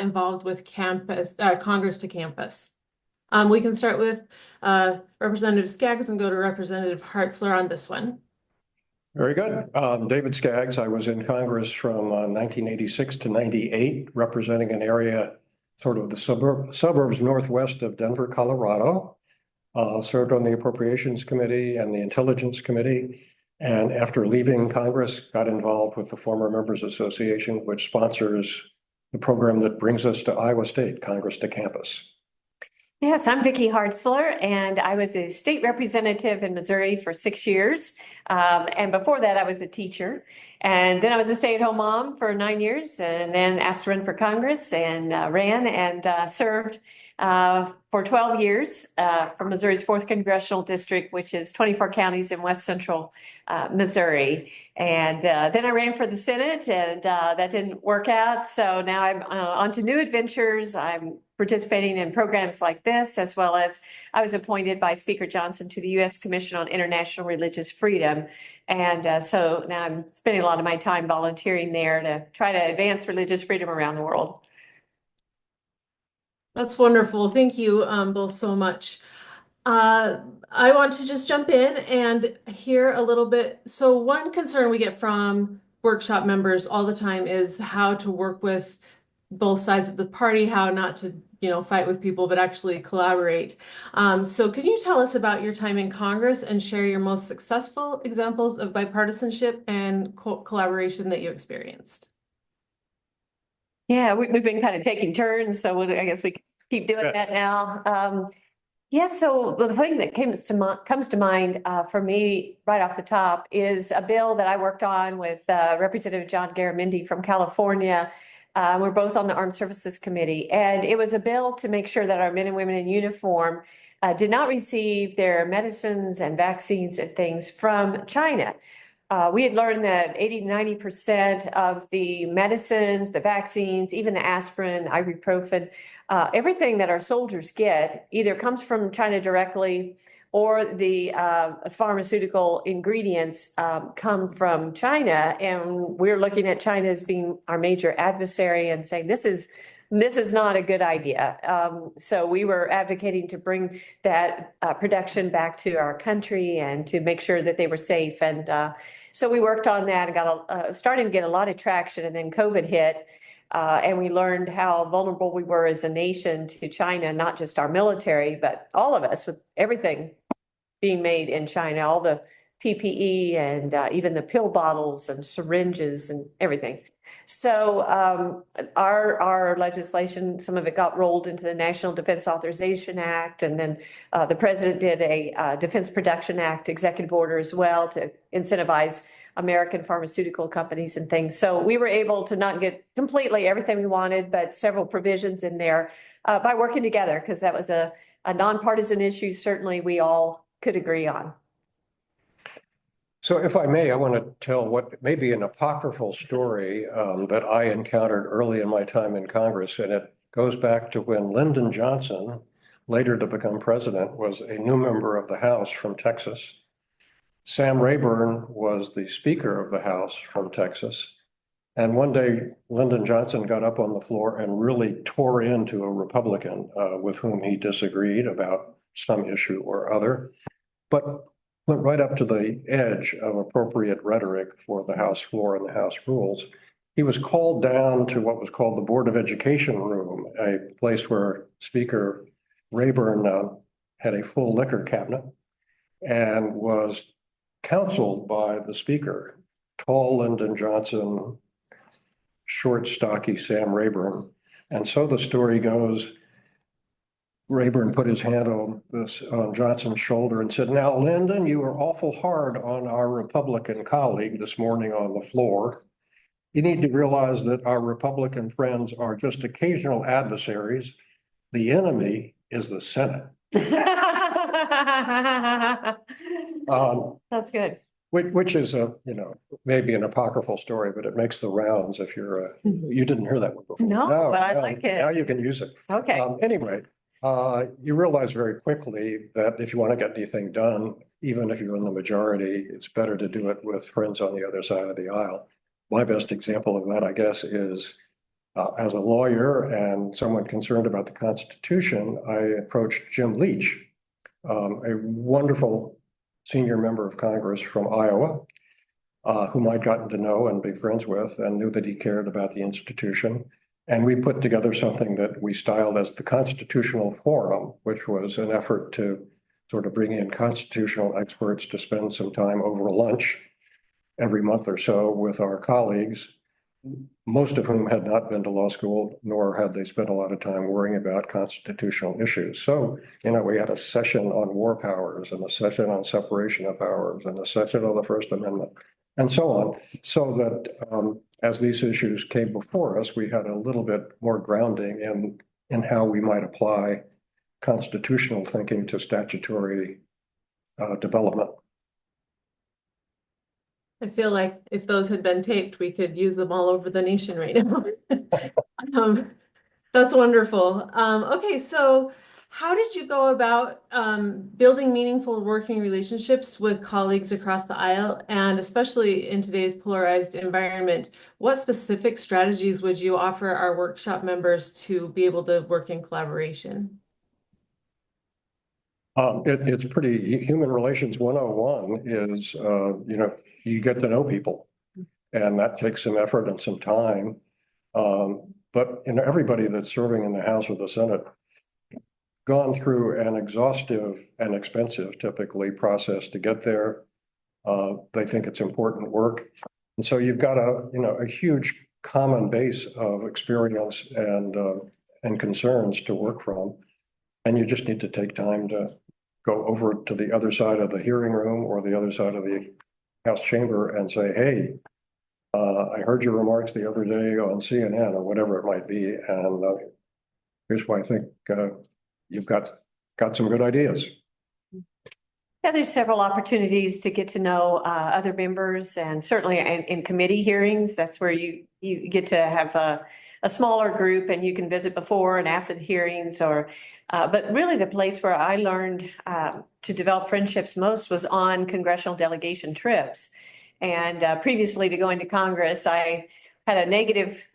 involved with campus, Congress to campus. We can start with Representative Skaggs and go to Representative Hartzler on this one. Very good. David Skaggs, I was in Congress from 1986 to 98, representing an area sort of the suburbs northwest of Denver, Colorado. Served on the Appropriations Committee and the Intelligence Committee. And after leaving Congress, got involved with the Former Members Association, which sponsors the program that brings us to Iowa State, Congress to Campus. Yes, I'm Vicki Hartzler, and I was a state representative in Missouri for 6 years. And before that, I was a teacher. And then I was a stay-at-home mom for 9 years, and then asked to run for Congress and ran and served for 12 years from Missouri's 4th Congressional District, which is 24 counties in west central Missouri. And then I ran for the Senate, and that didn't work out. So now I'm on to new adventures. I'm participating in programs like this, as well as I was appointed by Speaker Johnson to the U.S. Commission on International Religious Freedom. And so now I'm spending a lot of my time volunteering there to try to advance religious freedom around the world. That's wonderful. Thank you both so much. I want to just jump in and hear a little bit. So one concern we get from workshop members all the time is how to work with both sides of the party, how not to, fight with people, but actually collaborate. So could you tell us about your time in Congress and share your most successful examples of bipartisanship and collaboration that you experienced? Yeah, we've been kind of taking turns, so I guess we keep doing that now. So the thing that comes to mind for me right off the top is a bill that I worked on with Representative John Garamendi from California. We're both on the Armed Services Committee, and it was a bill to make sure that our men and women in uniform did not receive their medicines and vaccines and things from China. We had learned that 80 to 90% of the medicines, the vaccines, even the aspirin, ibuprofen, everything that our soldiers get either comes from China directly, or the pharmaceutical ingredients come from China. And we're looking at China as being our major adversary and saying, this is not a good idea. So we were advocating to bring that production back to our country and to make sure that they were safe. And so we worked on that and starting to get a lot of traction. And then COVID hit, and we learned how vulnerable we were as a nation to China, not just our military, but all of us, with everything being made in China, all the PPE and even the pill bottles and syringes and everything. So our legislation, some of it got rolled into the National Defense Authorization Act, and then the president did a Defense Production Act executive order as well to incentivize American pharmaceutical companies and things. So we were able to not get completely everything we wanted, but several provisions in there by working together, because that was a nonpartisan issue certainly we all could agree on. So if I may, I want to tell what may be an apocryphal story that I encountered early in my time in Congress. And it goes back to when Lyndon Johnson, later to become president, was a new member of the House from Texas. Sam Rayburn was the Speaker of the House from Texas. And one day, Lyndon Johnson got up on the floor and really tore into a Republican with whom he disagreed about some issue or other, but went right up to the edge of appropriate rhetoric for the House floor and the House rules. He was called down to what was called the Board of Education room, a place where Speaker Rayburn had a full liquor cabinet, and was counseled by the Speaker, tall Lyndon Johnson, short, stocky Sam Rayburn. And so the story goes, Rayburn put his hand on Johnson's shoulder and said, "Now, Lyndon, you were awful hard on our Republican colleague this morning on the floor. You need to realize that our Republican friends are just occasional adversaries. The enemy is the Senate." That's good. Which is maybe an apocryphal story, but it makes the rounds if you're you didn't hear that one before. No, but I like it. Now you can use it. Okay. Anyway, you realize very quickly that if you want to get anything done, even if you're in the majority, it's better to do it with friends on the other side of the aisle. My best example of that, I guess, is As a lawyer and someone concerned about the Constitution, I approached Jim Leach, a wonderful senior member of Congress from Iowa, whom I'd gotten to know and be friends with and knew that he cared about the institution. And we put together something that we styled as the Constitutional Forum, which was an effort to sort of bring in constitutional experts to spend some time over lunch every month or so with our colleagues, most of whom had not been to law school, nor had they spent a lot of time worrying about constitutional issues. So, we had a session on war powers and a session on separation of powers and a session on the First Amendment and so on, so that as these issues came before us, we had a little bit more grounding in how we might apply constitutional thinking to statutory development. I feel like if those had been taped, we could use them all over the nation right now. That's wonderful. Okay, so how did you go about building meaningful working relationships with colleagues across the aisle, and especially in today's polarized environment? What specific strategies would you offer our workshop members to be able to work in collaboration? It's pretty, human relations 101 is, you get to know people. And that takes some effort and some time. But everybody that's serving in the House or the Senate gone through an exhaustive and expensive, typically, process to get there. They think it's important work. And so you've got a huge common base of experience and concerns to work from. And you just need to take time to go over to the other side of the hearing room or the other side of the House chamber and say, hey, I heard your remarks the other day on CNN or whatever it might be. And here's why I think you've got some good ideas. Yeah, there's several opportunities to get to know other members, and certainly in committee hearings, that's where you get to have a smaller group and you can visit before and after the hearings, but really the place where I learned to develop friendships most was on congressional delegation trips. And previously to going to Congress, I had a negative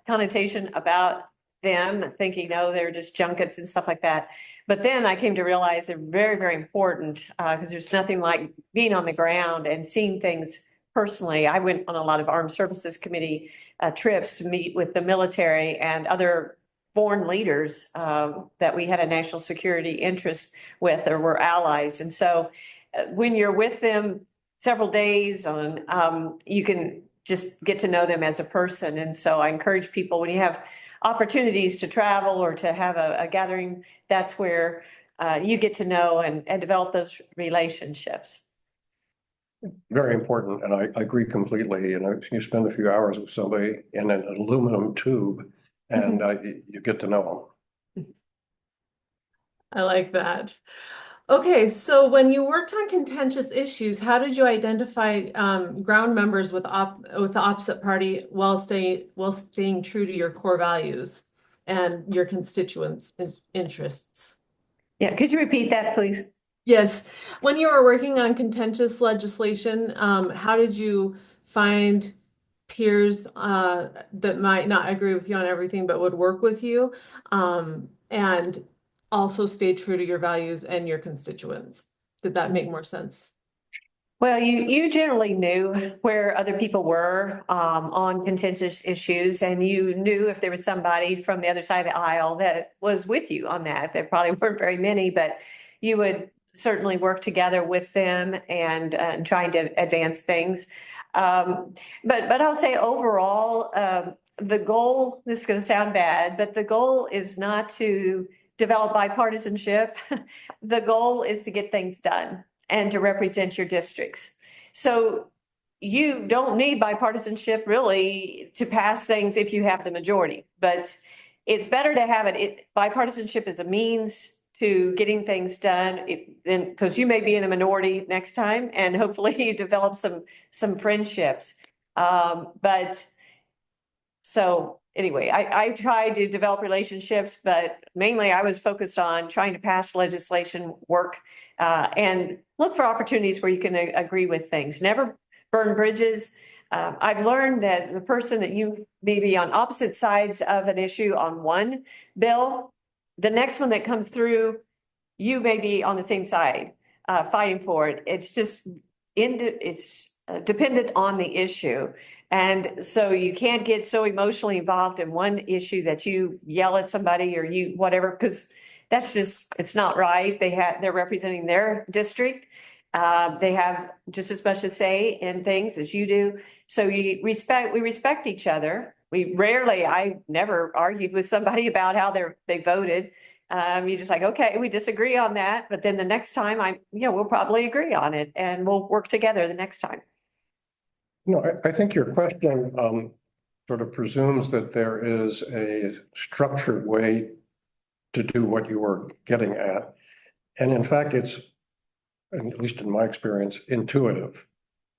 connotation about them, thinking, no, they're just junkets and stuff like that. But then I came to realize they're very, very important because there's nothing like being on the ground and seeing things personally. I went on a lot of Armed Services Committee trips to meet with the military and other foreign leaders that we had a national security interest with or were allies. And so when you're with them several days on, you can just get to know them as a person. And so I encourage people, when you have opportunities to travel or to have a gathering, that's where you get to know and develop those relationships. Very important. And I agree completely. You spend a few hours with somebody in an aluminum tube and you get to know them. I like that. Okay, so when you worked on contentious issues, how did you identify ground members with the opposite party while staying true to your core values and your constituents' interests? Yeah, could you repeat that, please? Yes, when you were working on contentious legislation, how did you find peers that might not agree with you on everything but would work with you, and also stay true to your values and your constituents? Did that make more sense? Well, you generally knew where other people were on contentious issues, and you knew if there was somebody from the other side of the aisle that was with you on that. There probably weren't very many, but you would certainly work together with them and trying to advance things. But I'll say overall, the goal, this is going to sound bad, but the goal is not to develop bipartisanship. The goal is to get things done and to represent your districts. So you don't need bipartisanship really to pass things if you have the majority, but it's better to have it. Bipartisanship is a means to getting things done, because you may be in the minority next time, and hopefully you develop some friendships. But so anyway, I tried to develop relationships, but mainly I was focused on trying to pass legislation, work, and look for opportunities where you can agree with things. Never burn bridges. I've learned that the person that you may be on opposite sides of an issue on one bill, the next one that comes through, you may be on the same side, fighting for it. It's just it's dependent on the issue. And so you can't get so emotionally involved in one issue that you yell at somebody or you whatever, because that's just, it's not right. They're representing their district. They have just as much to say in things as you do. So we respect each other. I never argued with somebody about how they voted. You're just like, okay, we disagree on that, but then the next time we'll probably agree on it and we'll work together the next time. No, I think your question sort of presumes that there is a structured way to do what you were getting at. And in fact, it's, at least in my experience, intuitive.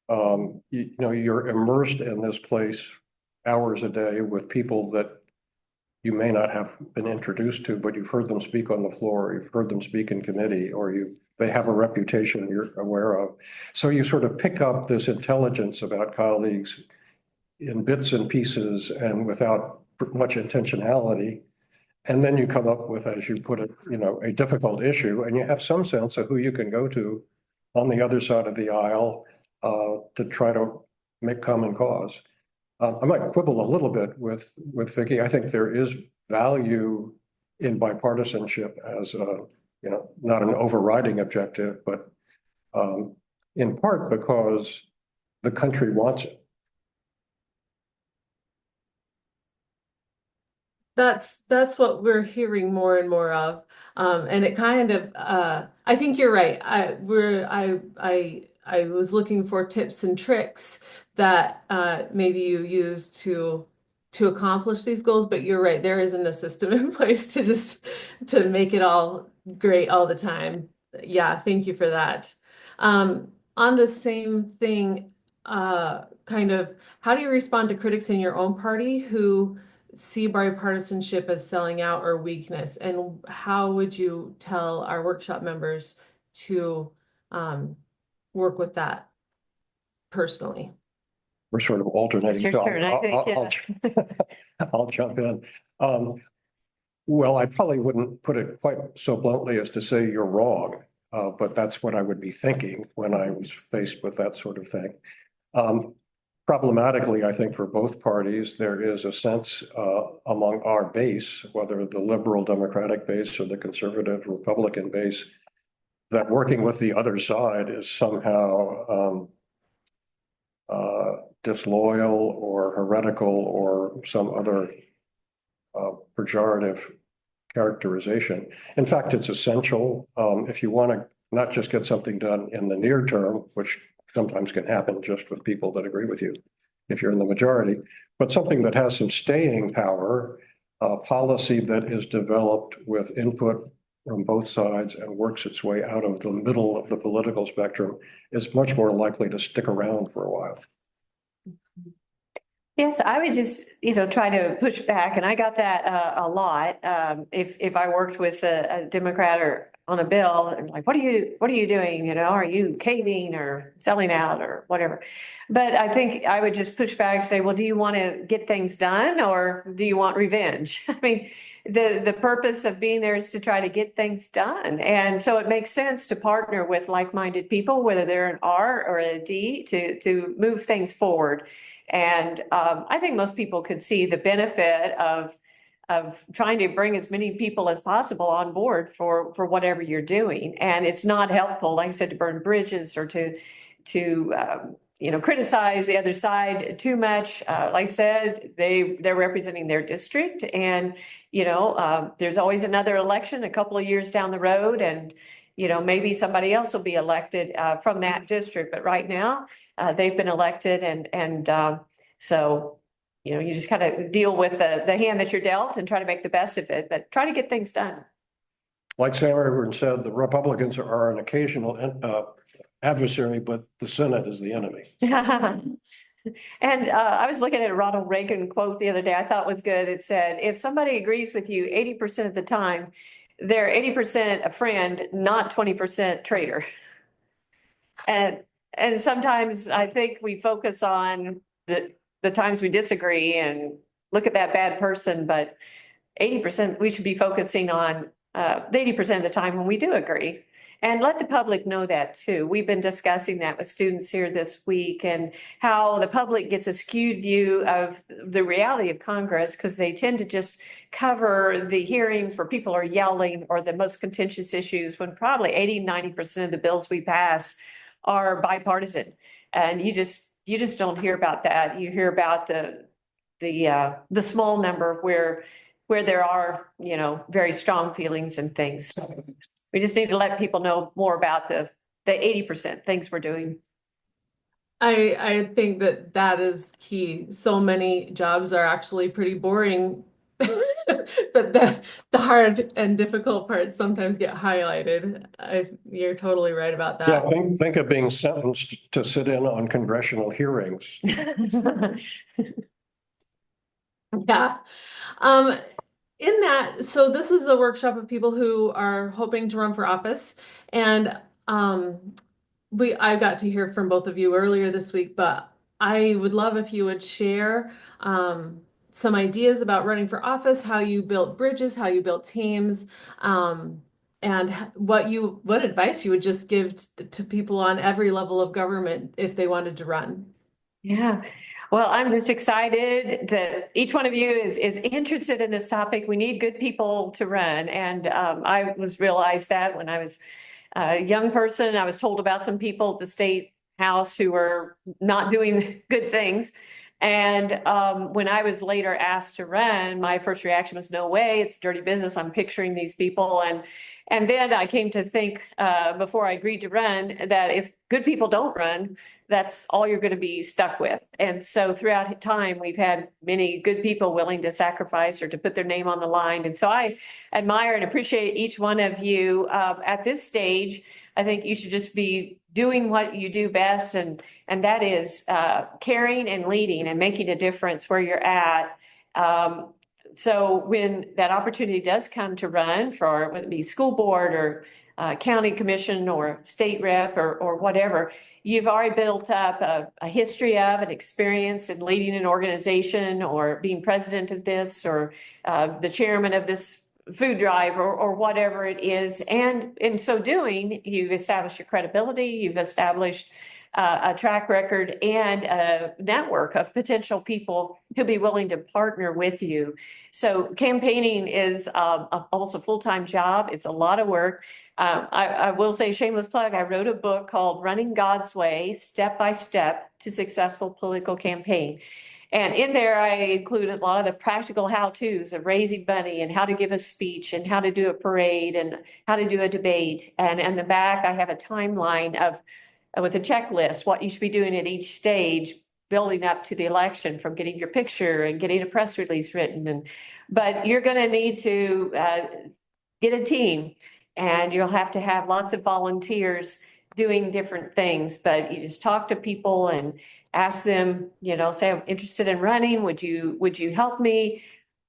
You're immersed in this place hours a day with people that you may not have been introduced to, but you've heard them speak on the floor, you've heard them speak in committee, or they have a reputation you're aware of. So you sort of pick up this intelligence about colleagues in bits and pieces and without much intentionality. And then you come up with, as you put it, a difficult issue, and you have some sense of who you can go to on the other side of the aisle to try to make common cause. I might quibble a little bit with Vicki. I think there is value in bipartisanship as not an overriding objective, but in part because the country wants it. That's what we're hearing more and more of. And it kind of, I think you're right. I was looking for tips and tricks that maybe you use to accomplish these goals, but you're right, there isn't a system in place to make it all great all the time. Yeah, thank you for that. On the same thing, kind of, how do you respond to critics in your own party who see bipartisanship as selling out or weakness? And how would you tell our workshop members to work with that personally? We're sort of alternating. It's your so turn, I think, I'll jump in. Well, I probably wouldn't put it quite so bluntly as to say you're wrong, but that's what I would be thinking when I was faced with that sort of thing. Problematically, I think for both parties, there is a sense among our base, whether the liberal Democratic base or the conservative Republican base, that working with the other side is somehow disloyal or heretical or some other pejorative characterization. In fact, it's essential if you want to not just get something done in the near term, which sometimes can happen just with people that agree with you if you're in the majority, but something that has some staying power, policy that is developed with input from both sides and works its way out of the middle of the political spectrum is much more likely to stick around for a while. Yes, I would just, try to push back, and I got that a lot. If I worked with a Democrat or on a bill, and like, what are you doing? Are you caving or selling out or whatever? But I think I would just push back and say, well, do you want to get things done or do you want revenge? I mean, the purpose of being there is to try to get things done. And so it makes sense to partner with like-minded people, whether they're an R or a D, to move things forward. And I think most people could see the benefit of trying to bring as many people as possible on board for whatever you're doing. And it's not helpful, like I said, to burn bridges or to criticize the other side too much. Like I said, they're representing their district, and there's always another election a couple of years down the road, and maybe somebody else will be elected from that district. But right now, they've been elected, and so you just kind of deal with the hand that you're dealt and try to make the best of it, but try to get things done. Like Sam Rayburn said, the Republicans are an occasional adversary, but the Senate is the enemy. And I was looking at a Ronald Reagan quote the other day I thought was good. It said, if somebody agrees with you 80% of the time, they're 80% a friend, not 20% traitor. And sometimes I think we focus on the times we disagree and look at that bad person, but 80%, we should be focusing on the 80% of the time when we do agree. And let the public know that too. We've been discussing that with students here this week and how the public gets a skewed view of the reality of Congress because they tend to just cover the hearings where people are yelling or the most contentious issues when probably 80-90% of the bills we pass are bipartisan. And you just don't hear about that. You hear about the small number where there are, very strong feelings and things. So we just need to let people know more about the 80% things we're doing. I think that is key. So many jobs are actually pretty boring, but the hard and difficult parts sometimes get highlighted. You're totally right about Yeah, that. think of being sentenced to sit in on congressional hearings. Yeah. Um, in that, so this is a workshop of people who are hoping to run for office, and I got to hear from both of you earlier this week, but I would love if you would share some ideas about running for office, how you built bridges, how you built teams, and what advice you would just give to people on every level of government if they wanted to run. Yeah. Well, I'm just excited that each one of you is interested in this topic. We need good people to run. And I realized that when I was a young person, I was told about some people at the state house who were not doing good things. And when I was later asked to run, my first reaction was, no way, it's dirty business. I'm picturing these people. And then I came to think before I agreed to run that if good people don't run, that's all you're going to be stuck with. And so throughout time, we've had many good people willing to sacrifice or to put their name on the line. And so I admire and appreciate each one of you at this stage. I think you should just be doing what you do best, and that is caring and leading and making a difference where you're at. So when that opportunity does come to run for whether it be school board or county commission or state rep or whatever, you've already built up a history of an experience in leading an organization or being president of this or the chairman of this food drive or whatever it is. And in so doing, you've established your credibility, you've established a track record and a network of potential people who'll be willing to partner with you. So campaigning is almost a full-time job. It's a lot of work. I will say, shameless plug, I wrote a book called Running God's Way, Step by Step to Successful Political Campaign. And in there, I included a lot of the practical how-tos of raising money and how to give a speech and how to do a parade and how to do a debate. And in the back, I have a timeline of with a checklist, what you should be doing at each stage, building up to the election, from getting your picture and getting a press release written. But you're going to need to get a team, and you'll have to have lots of volunteers doing different things. But you just talk to people and ask them, say, I'm interested in running. Would you help me?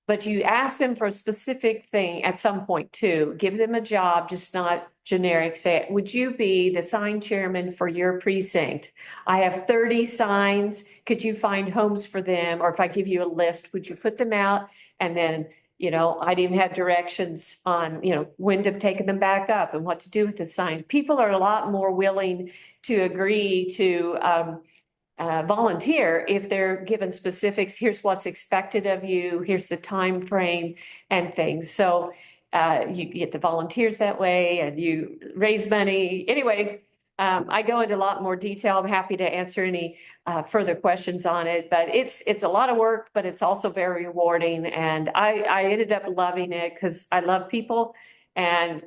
But you ask them for a specific thing at some point too. Give them a job, just not generic. Say, would you be the sign chairman for your precinct? I have 30 signs. Could you find homes for them? Or if I give you a list, would you put them out? And then, I'd even have directions on, when to take them back up and what to do with the sign. People are a lot more willing to agree to volunteer if they're given specifics. Here's what's expected of you. Here's the time frame and things. So you get the volunteers that way, and you raise money. Anyway, I go into a lot more detail. I'm happy to answer any further questions on it. But it's a lot of work, but it's also very rewarding. And I ended up loving it because I love people and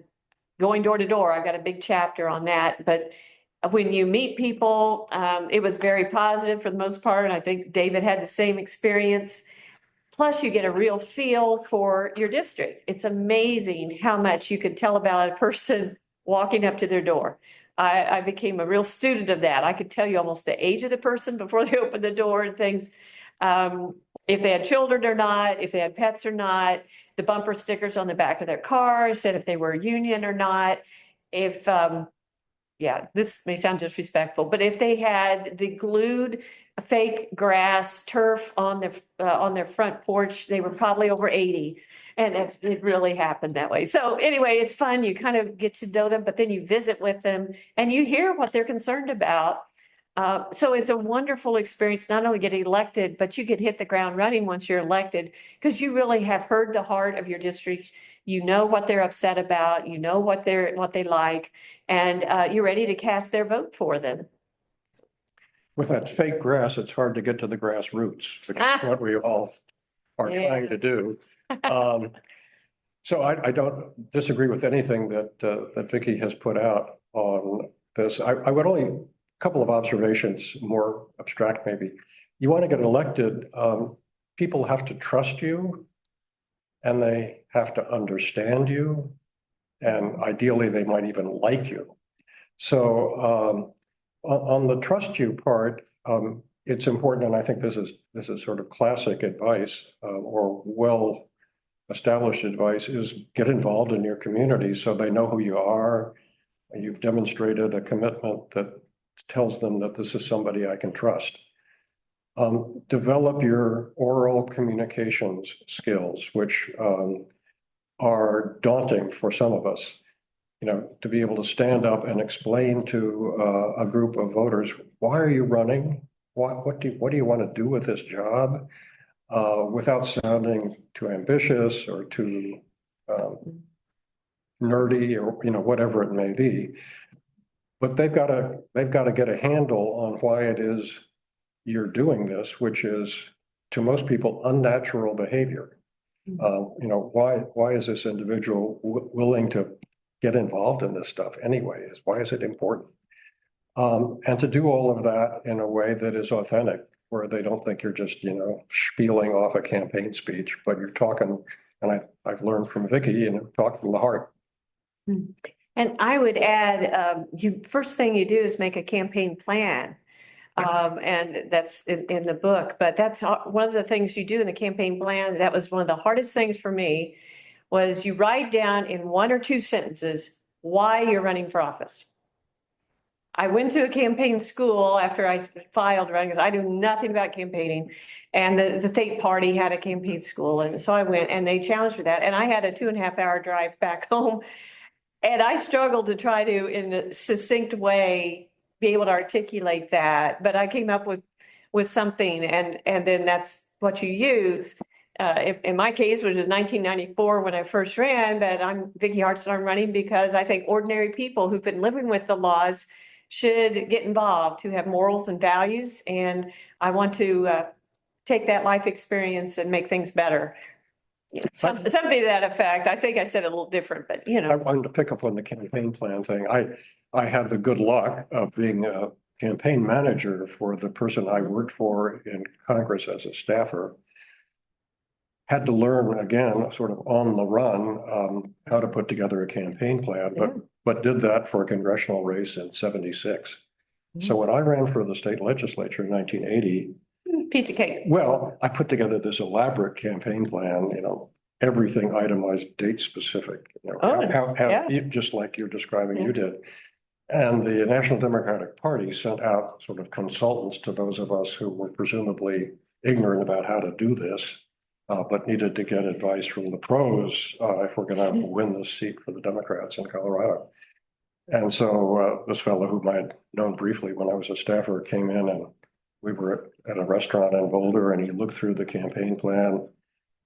going door to door. I got a big chapter on that, but when you meet people, it was very positive for the most part. And I think David had the same experience. Plus, you get a real feel for your district. It's amazing how much you could tell about a person walking up to their door. I became a real student of that. I could tell you almost the age of the person before they opened the door and things. If they had children or not, if they had pets or not, the bumper stickers on the back of their car said if they were a union or not. If yeah, this may sound disrespectful, but if they had the glued fake grass turf on their front porch, they were probably over 80. And it really happened that way. So anyway, it's fun. You kind of get to know them, but then you visit with them and you hear what they're concerned about. So it's a wonderful experience, not only get elected, but you could hit the ground running once you're elected because you really have heard the heart of your district. You know what they're upset about, you know what they like, and you're ready to cast their vote for them. With that fake grass, it's hard to get to the grassroots, which is what we all are Yeah. trying to do. So I don't disagree with anything that Vicky has put out on this. I would only, a couple of observations, more abstract maybe. You want to get elected, people have to trust you and they have to understand you. And ideally, they might even like you. So on the trust you part, it's important, and I think this is sort of classic advice or well-established advice, is get involved in your community so they know who you are. You've demonstrated a commitment that tells them that this is somebody I can trust. Develop your oral communications skills, which are daunting for some of us. You know, to be able to stand up and explain to a group of voters, why are you running? What do you want to do with this job? Without sounding too ambitious or too nerdy or, you know, whatever it may be. But they've got to get a handle on why it is you're doing this, which is to most people unnatural behavior. You know, why is this individual willing to get involved in this stuff anyway? Why is it important? And to do all of that in a way that is authentic, where they don't think you're just, you know, spieling off a campaign speech, but you're talking, and I've learned from Vicky, you know, talk from the heart. And I would add, first thing you do is make a campaign plan. And that's in the book, but that's one of the things you do in the campaign plan. That was one of the hardest things for me, was you write down in 1 or 2 sentences why you're running for office. I went to a campaign school after I filed running, because I knew nothing about campaigning. And the state party had a campaign school. And so I went and they challenged for that. And I had a 2.5-hour drive back home. And I struggled to try to, in a succinct way, be able to articulate that. But I came up with something, and then that's what you use. In my case, which was 1994 when I first ran, but I'm Vicky Hartson, I'm running because I think ordinary people who've been living with the laws should get involved, who have morals and values. And I want to take that life experience and make things better. Yeah, something to that effect. I think I said it a little different, but you know. I wanted to pick up on the campaign plan thing. I had the good luck of being a campaign manager for the person I worked for in Congress as a staffer. Had to learn again, sort of on the run, how to put together a campaign plan, but did that for a congressional race in '76. So when I ran for the state legislature in 1980, piece of cake. well, I put together this elaborate campaign plan, you know, everything itemized, date specific, you know, just like you're describing you did. And the National Democratic Party sent out sort of consultants to those of us who were presumably ignorant about how to do this, but needed to get advice from the pros if we're going to win this seat for the Democrats in Colorado. And so this fellow whom I had known briefly when I was a staffer came in, and we were at a restaurant in Boulder, and he looked through the campaign plan,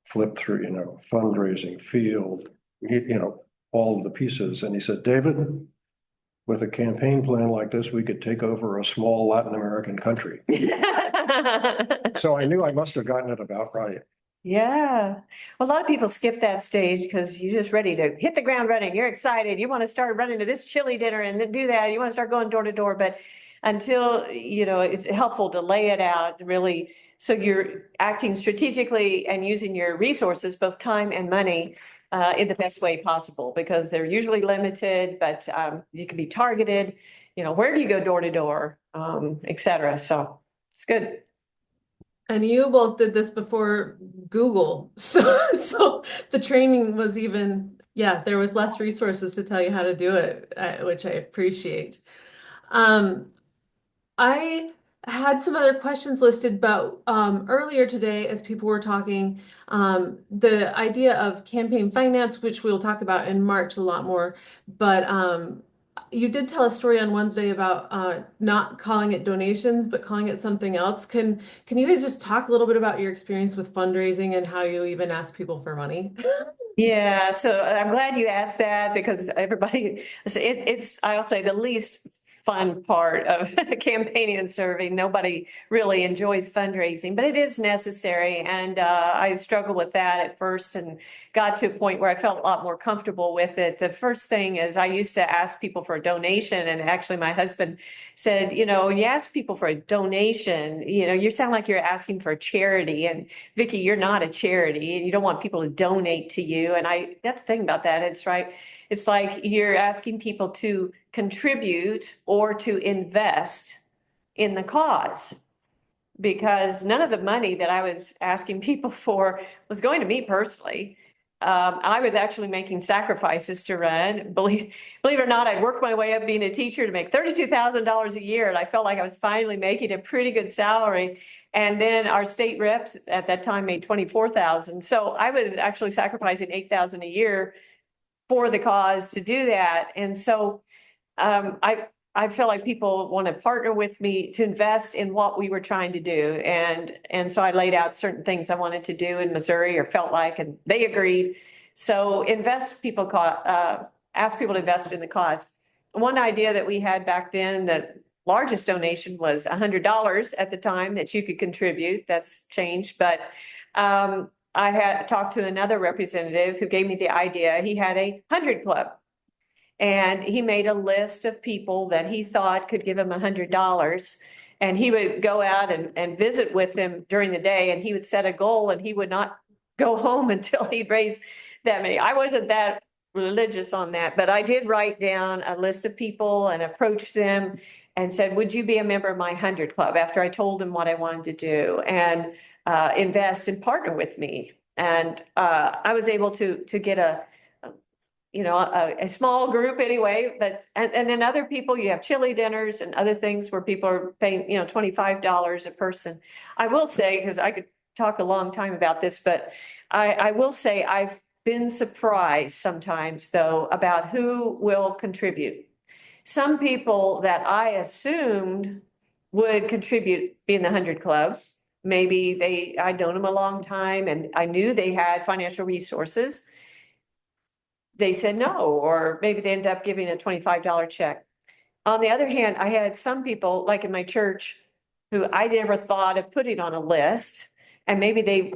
flipped through, you know, fundraising, field, you know, all of the pieces. And he said, David, with a campaign plan like this, we could take over a small Latin American country. So I knew I must have gotten it about right. Yeah. Well, a lot of people skip that stage because you're just ready to hit the ground running. You're excited. You want to start running to this chili dinner and then do that. You want to start going door to door. But until, you know, it's helpful to lay it out really. So you're acting strategically and using your resources, both time and money, in the best way possible, because they're usually limited, but you can be targeted. You know, where do you go door to door, et cetera. So it's good. And you both did this before Google. So the training was even Yeah, there was less resources to tell you how to do it, which I appreciate. Um, I had some other questions listed, but earlier today, as people were talking, the idea of campaign finance, which we'll talk about in March a lot more, but you did tell a story on Wednesday about not calling it donations, but calling it something else. Can you guys just talk a little bit about your experience with fundraising and how you even ask people for money? Yeah, so I'm glad you asked that because everybody, I'll say the least fun part of campaigning and serving. Nobody really enjoys fundraising, but it is necessary. And I struggled with that at first and got to a point where I felt a lot more comfortable with it. The first thing is I used to ask people for a donation, and actually my husband said, when you ask people for a donation, you sound like you're asking for a charity. And Vicky, you're not a charity and you don't want people to donate to you. And that's the thing about that. It's right. It's like you're asking people to contribute or to invest in the cause, because none of the money that I was asking people for was going to me personally. I was actually making sacrifices to run. Believe it or not, I'd worked my way up being a teacher to make $32,000 a year, and I felt like I was finally making a pretty good salary. And then our state reps at that time made 24,000. So I was actually sacrificing 8,000 a year for the cause to do that. And so I feel like people want to partner with me to invest in what we were trying to do. And so I laid out certain things I wanted to do in Missouri or felt like, and they agreed. So ask people to invest in the cause. One idea that we had back then, the largest donation was $100 at the time that you could contribute. That's changed, but I had talked to another representative who gave me the idea. He had a 100 Club. And he made a list of people that he thought could give him $100. And he would go out and visit with them during the day, and he would set a goal, and he would not go home until he'd raised that many. I wasn't that religious on that, but I did write down a list of people and approach them and said, would you be a member of my 100 Club? After I told him what I wanted to do and invest and partner with me. And I was able to get a small group anyway, and then other people, you have chili dinners and other things where people are paying, $25 a person. I will say, because I could talk a long time about this, but I will say I've been surprised sometimes though about who will contribute. Some people that I assumed would contribute in the 100 Club, maybe I'd known them a long time and I knew they had financial resources. They said no, or maybe they end up giving a $25 check. On the other hand, I had some people, like in my church, who I never thought of putting on a list, and maybe they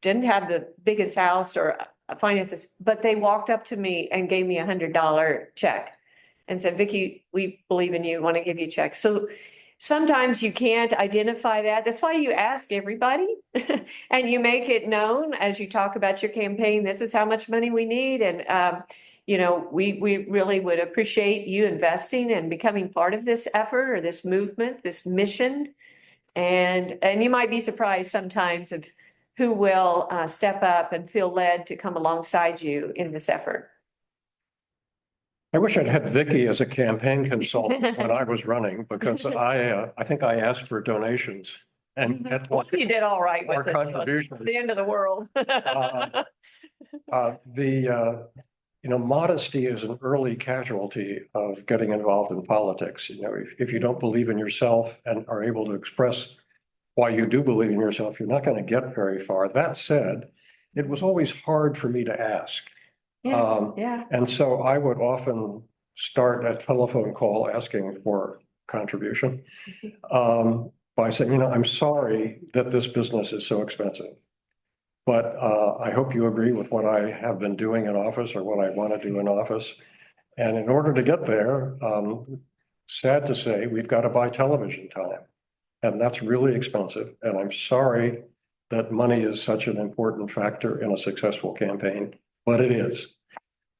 didn't have the biggest house or finances, but they walked up to me and gave me $100 check and said, Vicky, we believe in you, want to give you a check. So sometimes you can't identify that. That's why you ask everybody and you make it known as you talk about your campaign. This is how much money we need. And, we really would appreciate you investing and becoming part of this effort or this movement, this mission. And you might be surprised sometimes of who will step up and feel led to come alongside you in this effort. I wish I'd had Vicky as a campaign consultant when I was running, because I think I asked for donations and at Well, you did all right our with it. So it's contributions. the end of the world. Modesty is an early casualty of getting involved in politics. If you don't believe in yourself and are able to express why you do believe in yourself, you're not going to get very far. That said, it was always hard for me to ask. Yeah. And so I would often start a telephone call asking for contribution by saying, I'm sorry that this business is so expensive, but I hope you agree with what I have been doing in office or what I want to do in office. And in order to get there, sad to say, we've got to buy television time. And that's really expensive. And I'm sorry that money is such an important factor in a successful campaign, but it is.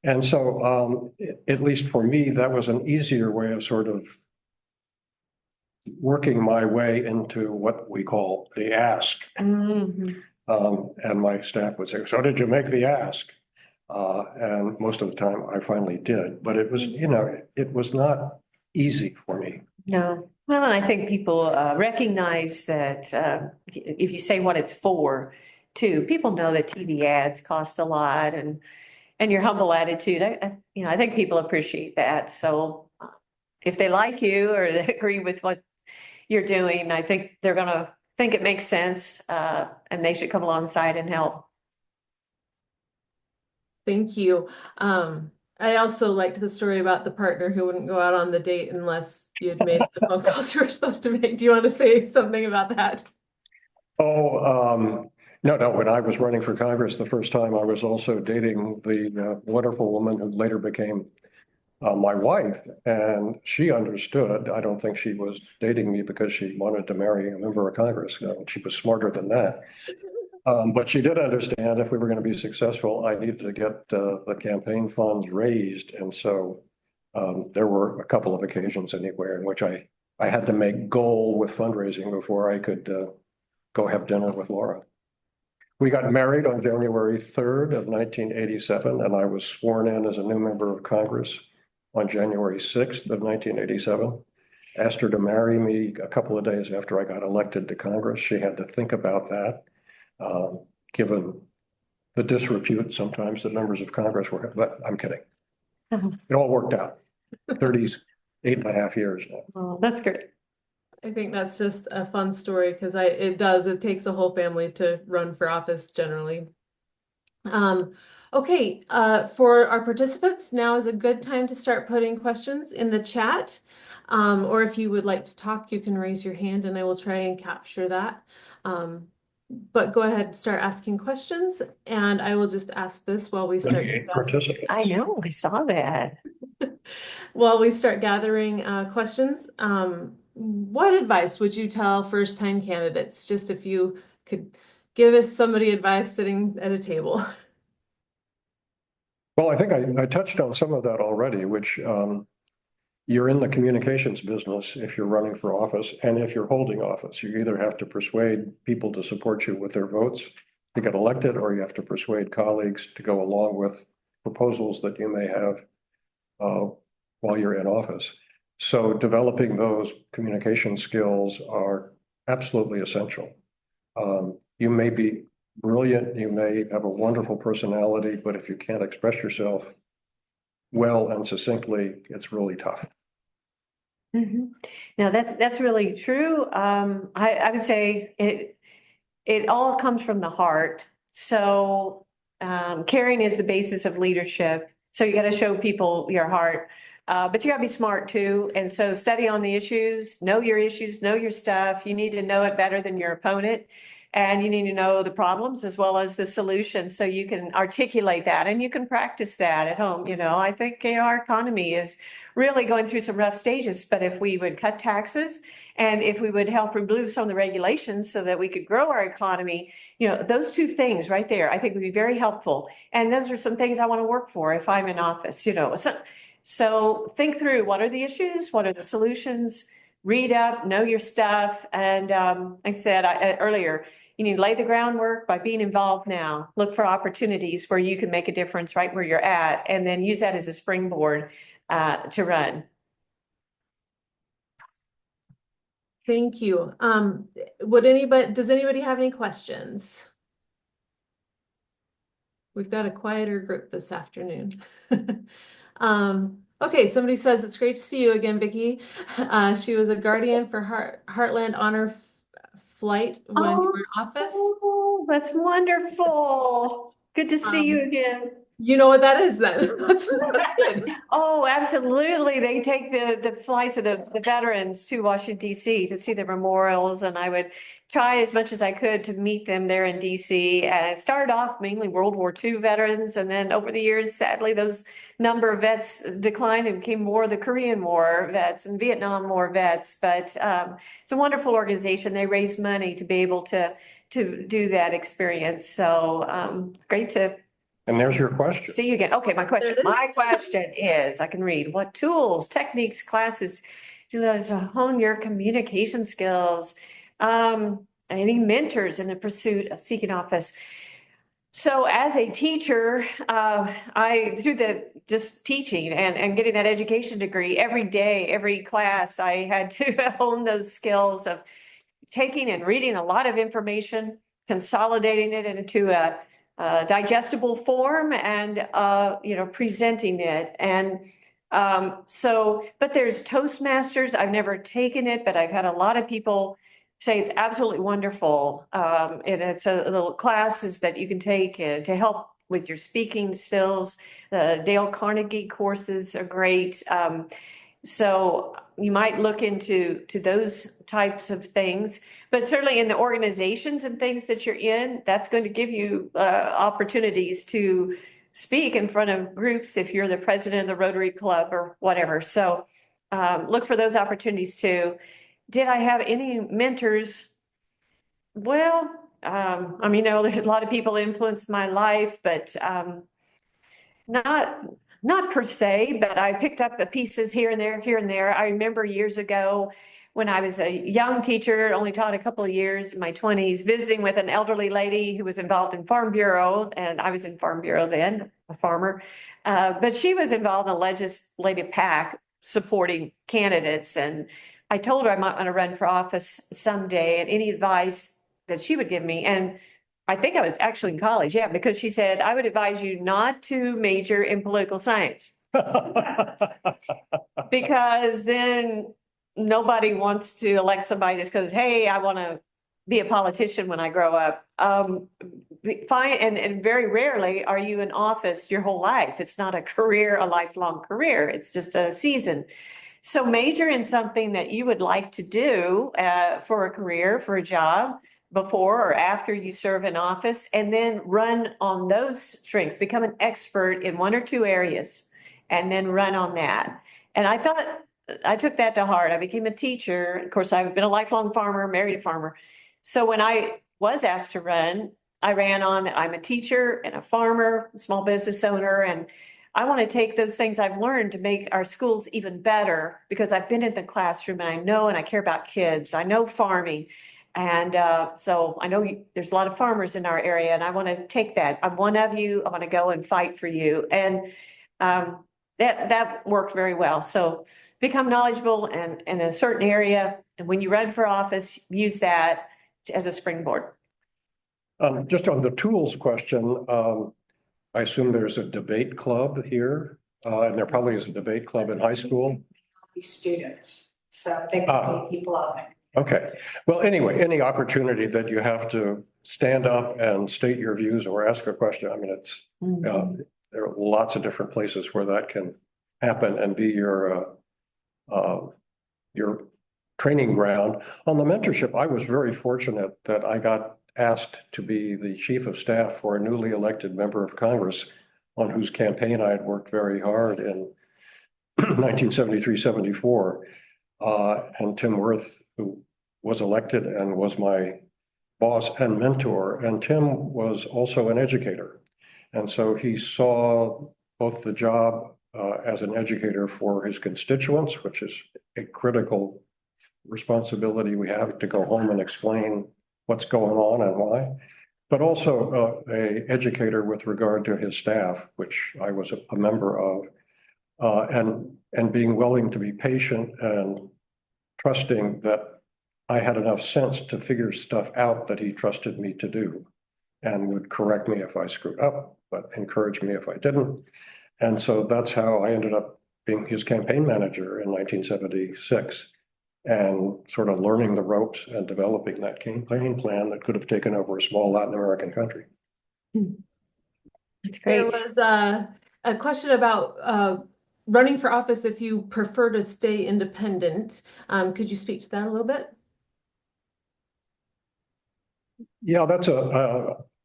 And so, at least for me, that was an easier way of sort of working my way into what we call the ask. Mhm. And my staff would say, so did you make the ask? And most of the time I finally did, but it was, it was not easy for me. No, well, and I think people recognize that if you say what it's for, too, people know that TV ads cost a lot and your humble attitude, I think people appreciate that. So if they like you or they agree with what you're doing, I think they're gonna think it makes sense and they should come alongside and help. Thank you. I also liked the story about the partner who wouldn't go out on the date unless you had made the phone calls you were supposed to make. Do you want to say something about that? Oh, no, when I was running for Congress the first time, I was also dating the wonderful woman who later became my wife, and she understood. I don't think she was dating me because she wanted to marry a member of Congress. She was smarter than that. But she did understand if we were going to be successful, I needed to get the campaign funds raised. And so there were a couple of occasions anywhere in which I had to make goal with fundraising before I could go have dinner with Laura. We got married on January 3rd of 1987, and I was sworn in as a new member of Congress on January 6th of 1987. Asked her to marry me a couple of days after I got elected to Congress. She had to think about that, given the disrepute sometimes that members of Congress were, but I'm kidding. It all worked out. 38.5 years now. Oh, that's great. I think that's just a fun story because it takes a whole family to run for office generally. Okay, for our participants, now is a good time to start putting questions in the chat. Or if you would like to talk, you can raise your hand and I will try and capture that. But go ahead and start asking questions, and I will just ask this while we start. 28 participants. I know, I saw that. While we start gathering questions, what advice would you tell first-time candidates? Just if you could give us somebody advice sitting at a table. Well, I think I touched on some of that already, which you're in the communications business if you're running for office and if you're holding office. You either have to persuade people to support you with their votes to get elected, or you have to persuade colleagues to go along with proposals that you may have while you're in office. So developing those communication skills are absolutely essential. You may be brilliant, you may have a wonderful personality, but if you can't express yourself well and succinctly, it's really tough. Now, that's really true. I would say it all comes from the heart. So caring is the basis of leadership. So you got to show people your heart, but you got to be smart too. And so study on the issues, know your stuff. You need to know it better than your opponent. And you need to know the problems as well as the solutions so you can articulate that and you can practice that at home. I think our economy is really going through some rough stages, but if we would cut taxes and if we would help remove some of the regulations so that we could grow our economy, those two things right there, I think would be very helpful. And those are some things I want to work for if I'm in office, So think through what are the issues, what are the solutions, read up, know your stuff. And like I said earlier, you need to lay the groundwork by being involved now. Look for opportunities where you can make a difference right where you're at, and then use that as a springboard to run. Thank you. Does anybody have any questions? We've got a quieter group this afternoon. Okay, somebody says it's great to see you again, Vicki. She was a guardian for Heartland Honor Flight when you were in office. Oh, that's wonderful. Good to see you again. You know what that is then. That's good. Oh, absolutely. They take the flights of the veterans to Washington, D.C. to see the memorials, and I would try as much as I could to meet them there in D.C. And it started off mainly World War II veterans, and then over the years, sadly, those number of vets declined and became more the Korean War vets and Vietnam War vets. But it's a wonderful organization. They raise money to be able to do that experience. So great to And there's your question. see you again. Okay, my question is, I can read, what tools, techniques, classes do you use to hone your communication skills? Any mentors in the pursuit of seeking office? So as a teacher, through the just teaching and getting that education degree, every day, every class, I had to hone those skills of taking and reading a lot of information, consolidating it into a digestible form and, presenting it. And but there's Toastmasters. I've never taken it, but I've had a lot of people say it's absolutely wonderful. And it's a little classes that you can take to help with your speaking skills. The Dale Carnegie courses are great. So you might look into those types of things, but certainly in the organizations and things that you're in, that's going to give you opportunities to speak in front of groups if you're the president of the Rotary Club or whatever. So look for those opportunities too. Did I have any mentors? Well, there's a lot of people influenced my life, but not per se, but I picked up the pieces here and there. I remember years ago when I was a young teacher, only taught a couple of years in my 20s, visiting with an elderly lady who was involved in Farm Bureau, and I was in Farm Bureau then, a farmer. But she was involved in a legislative PAC supporting candidates. And I told her I might want to run for office someday and any advice that she would give me. And I think I was actually in college, yeah, because she said, I would advise you not to major in political science. Because then nobody wants to elect somebody just because, hey, I want to be a politician when I grow up. Fine, and very rarely are you in office your whole life. It's not a career, a lifelong career. It's just a season. So major in something that you would like to do for a career, for a job, before or after you serve in office, and then run on those strengths, become an expert in one or two areas, and then run on that. And I took that to heart. I became a teacher. Of course, I've been a lifelong farmer, married a farmer. So when I was asked to run, I ran on, I'm a teacher and a farmer, small business owner, and I want to take those things I've learned to make our schools even better because I've been in the classroom and I know and I care about kids. I know farming. And so I know there's a lot of farmers in our area and I want to take that. I'm one of you. I want to go and fight for you. And that worked very well. So become knowledgeable and in a certain area. And when you run for office, use that as a springboard. Just on the tools question, I assume there's a debate club here, and there probably is a debate club in high school. Students, so they can be people out there. Okay, well, anyway, any opportunity that you have to stand up and state your views or ask a question, I mean, it's, there are lots of different places where that can happen and be your training ground. On the mentorship, I was very fortunate that I got asked to be the chief of staff for a newly elected member of Congress on whose campaign I had worked very hard in 1973-74. And Tim Wirth, who was elected and was my boss and mentor. And Tim was also an educator. And so he saw both the job as an educator for his constituents, which is a critical responsibility we have to go home and explain what's going on and why, but also a educator with regard to his staff, which I was a member of, and being willing to be patient and trusting that I had enough sense to figure stuff out that he trusted me to do and would correct me if I screwed up, but encourage me if I didn't. And so that's how I ended up being his campaign manager in 1976 and sort of learning the ropes and developing that campaign plan that could have taken over a small Latin American country. That's great. There was a question about running for office if you prefer to stay independent. Could you speak to that a little bit? Yeah, that's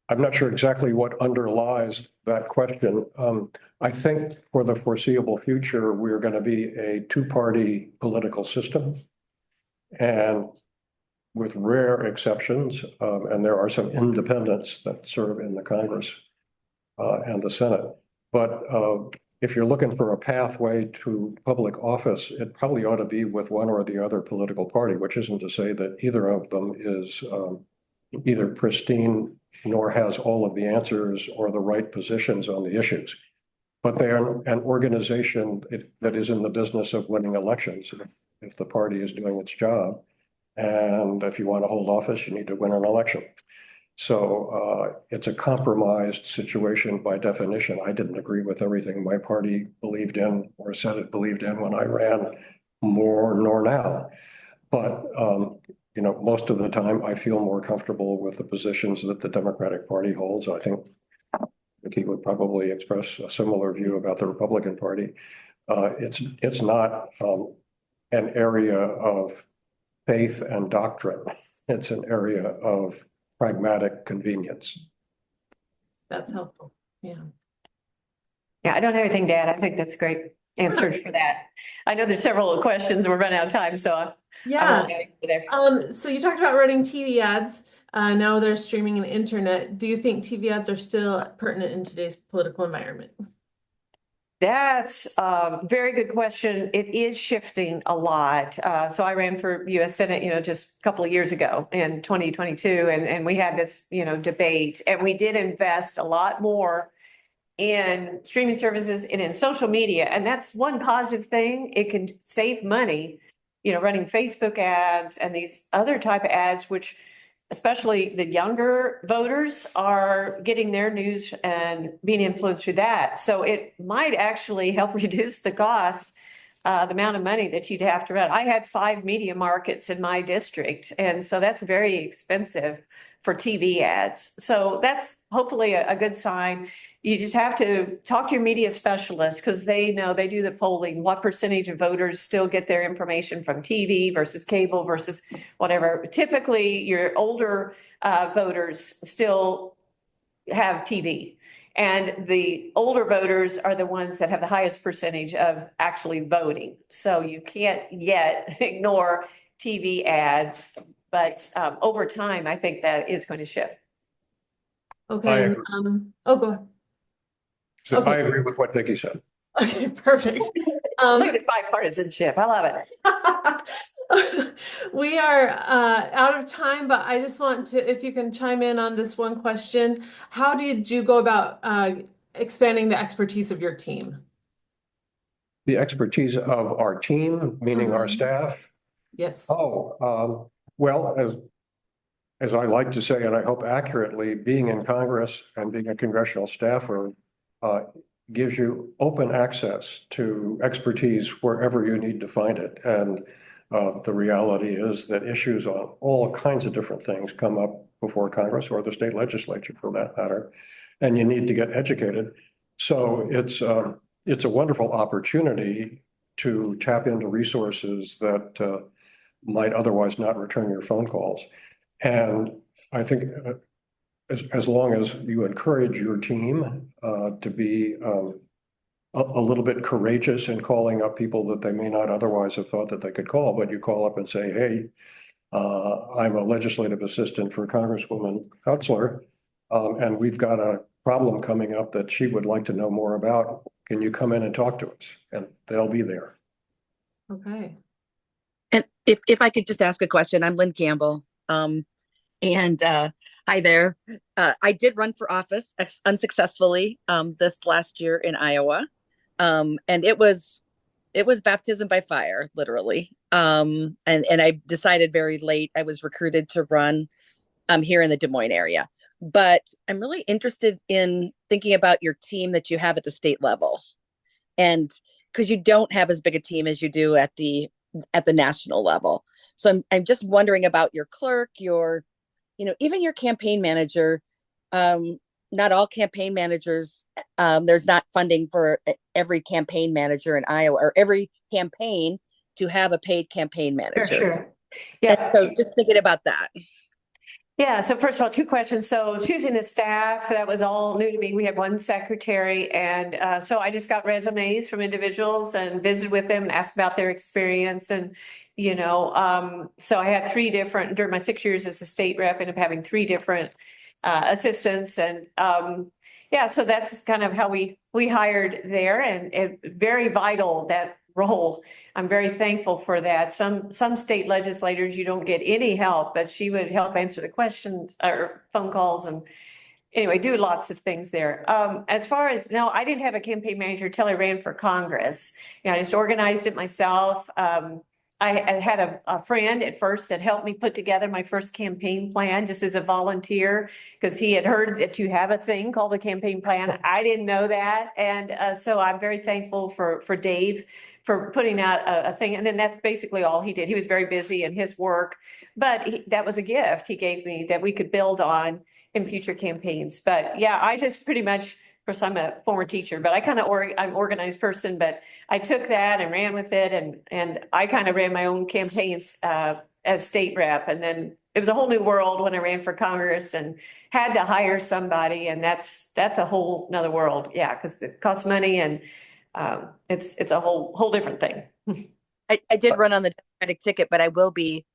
I'm not sure exactly what underlies that question. I think for the foreseeable future, we're going to be a two-party political system. And with rare exceptions, and there are some independents that serve in the Congress and the Senate. But if you're looking for a pathway to public office, it probably ought to be with one or the other political party, which isn't to say that either of them is either pristine nor has all of the answers or the right positions on the issues. But they are an organization that is in the business of winning elections if the party is doing its job. And if you want to hold office, you need to win an election. So it's a compromised situation by definition. I didn't agree with everything my party believed in or said it believed in when I ran more nor now. But, most of the time I feel more comfortable with the positions that the Democratic Party holds. I think he would probably express a similar view about the Republican Party. It's not an area of faith and doctrine. It's an area of pragmatic convenience. That's helpful. Yeah. Yeah, I don't have anything to add. I think that's a great answer for that. I know there's several questions. We're running out of time, so I Yeah. won't go there. So you talked about running TV ads. Now they're streaming and internet. Do you think TV ads are still pertinent in today's political environment? That's a very good question. It is shifting a lot. So I ran for US Senate, just a couple of years ago in 2022, and we had this, debate, and we did invest a lot more in streaming services and in social media. And that's one positive thing. It can save money, running Facebook ads and these other type of ads, which especially the younger voters are getting their news and being influenced through that. So it might actually help reduce the cost, the amount of money that you'd have to run. I had 5 media markets in my district, and so that's very expensive for TV ads. So that's hopefully a good sign. You just have to talk to your media specialists because they know, they do the polling, what percentage of voters still get their information from TV versus cable versus whatever. Typically, your older voters still have TV. And the older voters are the ones that have the highest percentage of actually voting. So you can't yet ignore TV ads, but over time, I think that is going to shift. Okay. agree. Go ahead. So Okay. I agree with what Vicki said. Okay, perfect. Look at this bipartisanship. I love it. We are out of time, but I just want to, if you can chime in on this one question, how did you go about expanding the expertise of your team? The expertise of our team, meaning our Mhm. staff. Yes. Well, as I like to say, and I hope accurately, being in Congress and being a congressional staffer gives you open access to expertise wherever you need to find it. And the reality is that issues on all kinds of different things come up before Congress or the state legislature for that matter, and you need to get educated. So it's a wonderful opportunity to tap into resources that might otherwise not return your phone calls. And I think as long as you encourage your team to be a little bit courageous in calling up people that they may not otherwise have thought that they could call, but you call up and say, hey, I'm a legislative assistant for Congresswoman Hutzler, and we've got a problem coming up that she would like to know more about. Can you come in and talk to us? And they'll be there. Okay. And if I could just ask a question, I'm Lynn Campbell. Hi there. I did run for office unsuccessfully this last year in Iowa. And it was baptism by fire, literally. And I decided very late. I was recruited to run here in the Des Moines area. But I'm really interested in thinking about your team that you have at the state level. And because you don't have as big a team as you do at the national level. So I'm just wondering about your clerk, even your campaign manager. Not all campaign managers, there's not funding for every campaign manager in Iowa or every campaign to have a paid campaign manager. Sure. Yeah. And so just thinking about that. Yeah. So first of all, 2 questions. So choosing the staff, that was all new to me. We had 1 secretary. And so I just got resumes from individuals and visited with them and asked about their experience. And, so I had 3 different, during my 6 years as a state rep, ended up having 3 different assistants. And so that's kind of how we hired there. And it very vital that role. I'm very thankful for that. Some state legislators, you don't get any help, but she would help answer the questions or phone calls and anyway, do lots of things there. As far as, no, I didn't have a campaign manager till I ran for Congress. You know, I just organized it myself. I had a friend at first that helped me put together my first campaign plan just as a volunteer because he had heard that you have a thing called the campaign plan. I didn't know that. And so I'm very thankful for Dave for putting out a thing. And then that's basically all he did. He was very busy in his work, but that was a gift he gave me that we could build on in future campaigns. But yeah, I just pretty much, of course, I'm a former teacher, but I'm an organized person, but I took that and ran with it and I kind of ran my own campaigns as state rep. And then it was a whole new world when I ran for Congress and had to hire somebody. And that's a whole nother world. Yeah, because it costs money and it's a whole different thing. I did run on the Democratic ticket, but I will be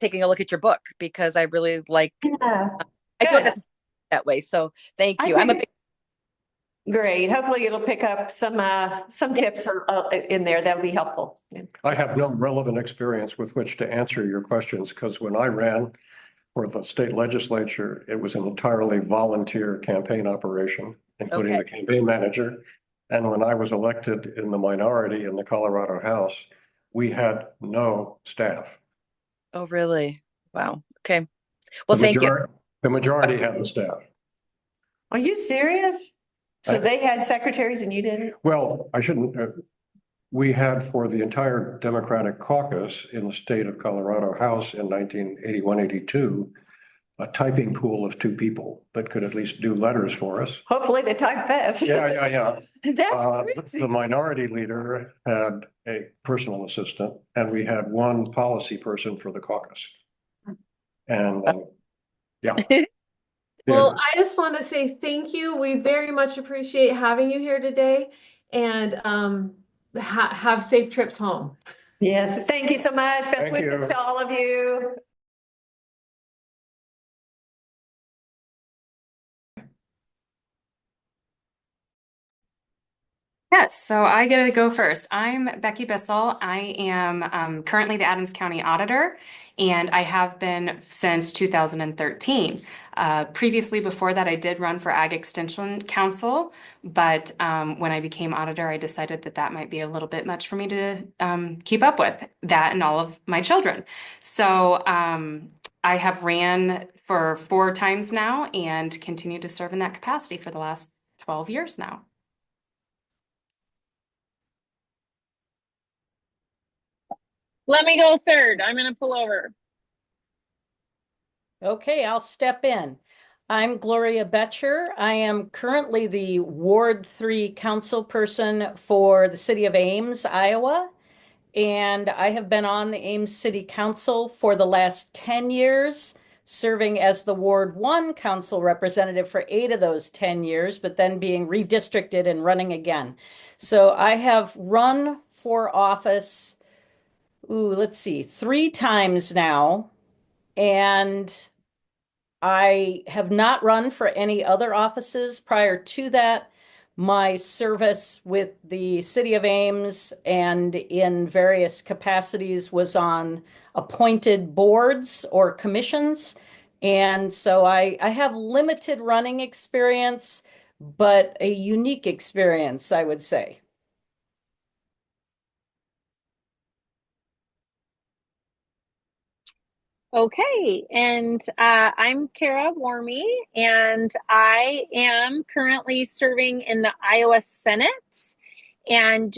taking a look at your book because I really like, Yeah. I don't Good. necessarily that way. So thank I you. I'm a think- big, Great. Hopefully it'll pick up some tips in there that would be helpful. Yeah. I have no relevant experience with which to answer your questions because when I ran for the state legislature, it was an entirely volunteer campaign operation, including the campaign manager. And when I was elected in the minority in the Colorado House, we had no staff. oh, really? Wow. Okay. Well, The thank you. The majority had the staff. Are you serious? So they had secretaries and you didn't? Well, I shouldn't, we had for the entire Democratic caucus in the state of Colorado House in 1981, 82, a typing pool of 2 people that could at least do letters for us. Hopefully they type fast. Yeah. That's crazy. The minority leader had a personal assistant and we had one policy person for the caucus. And, yeah. Well, I just want to say thank you. We very much appreciate having you here today and have safe trips home. Yes, thank you so much. Best Thank wishes you. to all of you. Yes, so I get to go first. I'm Becky Bissell. I am currently the Adams County Auditor, and I have been since 2013. Previously, before that, I did run for Ag Extension Council, but when I became auditor, I decided that that might be a little bit much for me to keep up with, that and all of my children. So I have ran for 4 times now and continue to serve in that capacity for the last 12 years now. Let me go third. I'm gonna pull over. Okay, I'll step in. I'm Gloria Betcher. I am currently the Ward 3 council person for the city of Ames, Iowa. And I have been on the Ames City Council for the last 10 years, serving as the Ward 1 council representative for 8 of those 10 years, but then being redistricted and running again. So I have run for office, let's see, 3 times now. And I have not run for any other offices prior to that. My service with the city of Ames and in various capacities was on appointed boards or commissions. And so I have limited running experience, but a unique experience, I would say. Okay, and I'm Kara Warmy, and I am currently serving in the Iowa Senate, and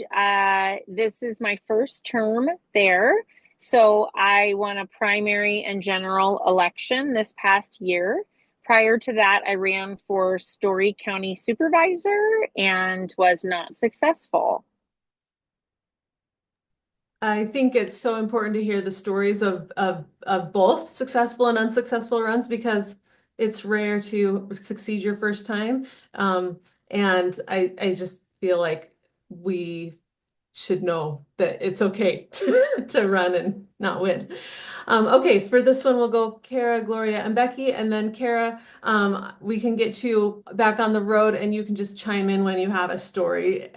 this is my first term there. So I won a primary and general election this past year. Prior to that, I ran for Story County Supervisor and was not successful. I think it's so important to hear the stories of both successful and unsuccessful runs because it's rare to succeed your first time. And I just feel like we should know that it's okay to run and not win. Okay, for this one, we'll go Kara, Gloria, and Becky, and then Kara, we can get you back on the road and you can just chime in when you have a story.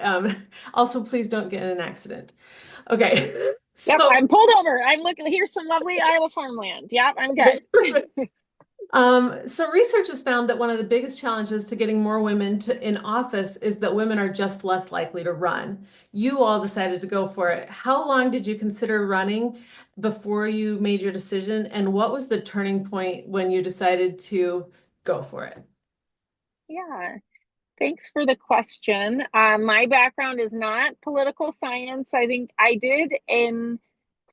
Also, please don't get in an accident. Okay. Yep, So, I'm pulled over. I'm looking, here's some lovely Iowa farmland. Yep, I'm good. perfect. So research has found that one of the biggest challenges to getting more women in office is that women are just less likely to run. You all decided to go for it. How long did you consider running before you made your decision? And what was the turning point when you decided to go for it? Yeah, thanks for the question. My background is not political science. I think I did in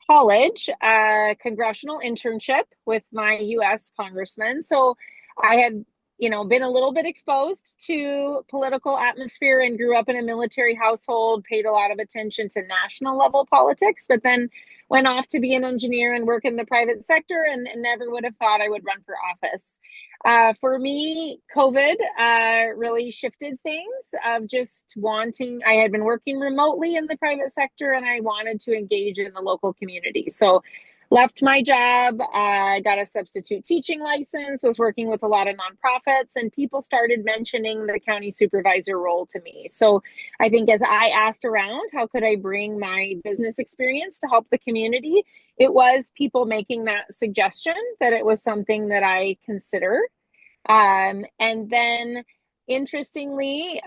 college a congressional internship with my US congressman. So I had, been a little bit exposed to political atmosphere and grew up in a military household, paid a lot of attention to national level politics, but then went off to be an engineer and work in the private sector and never would have thought I would run for office. For me, COVID really shifted things of just wanting, I had been working remotely in the private sector and I wanted to engage in the local community. So left my job, got a substitute teaching license, was working with a lot of nonprofits, and people started mentioning the county supervisor role to me. So I think as I asked around, how could I bring my business experience to help the community? It was people making that suggestion that it was something that I consider. And then interestingly,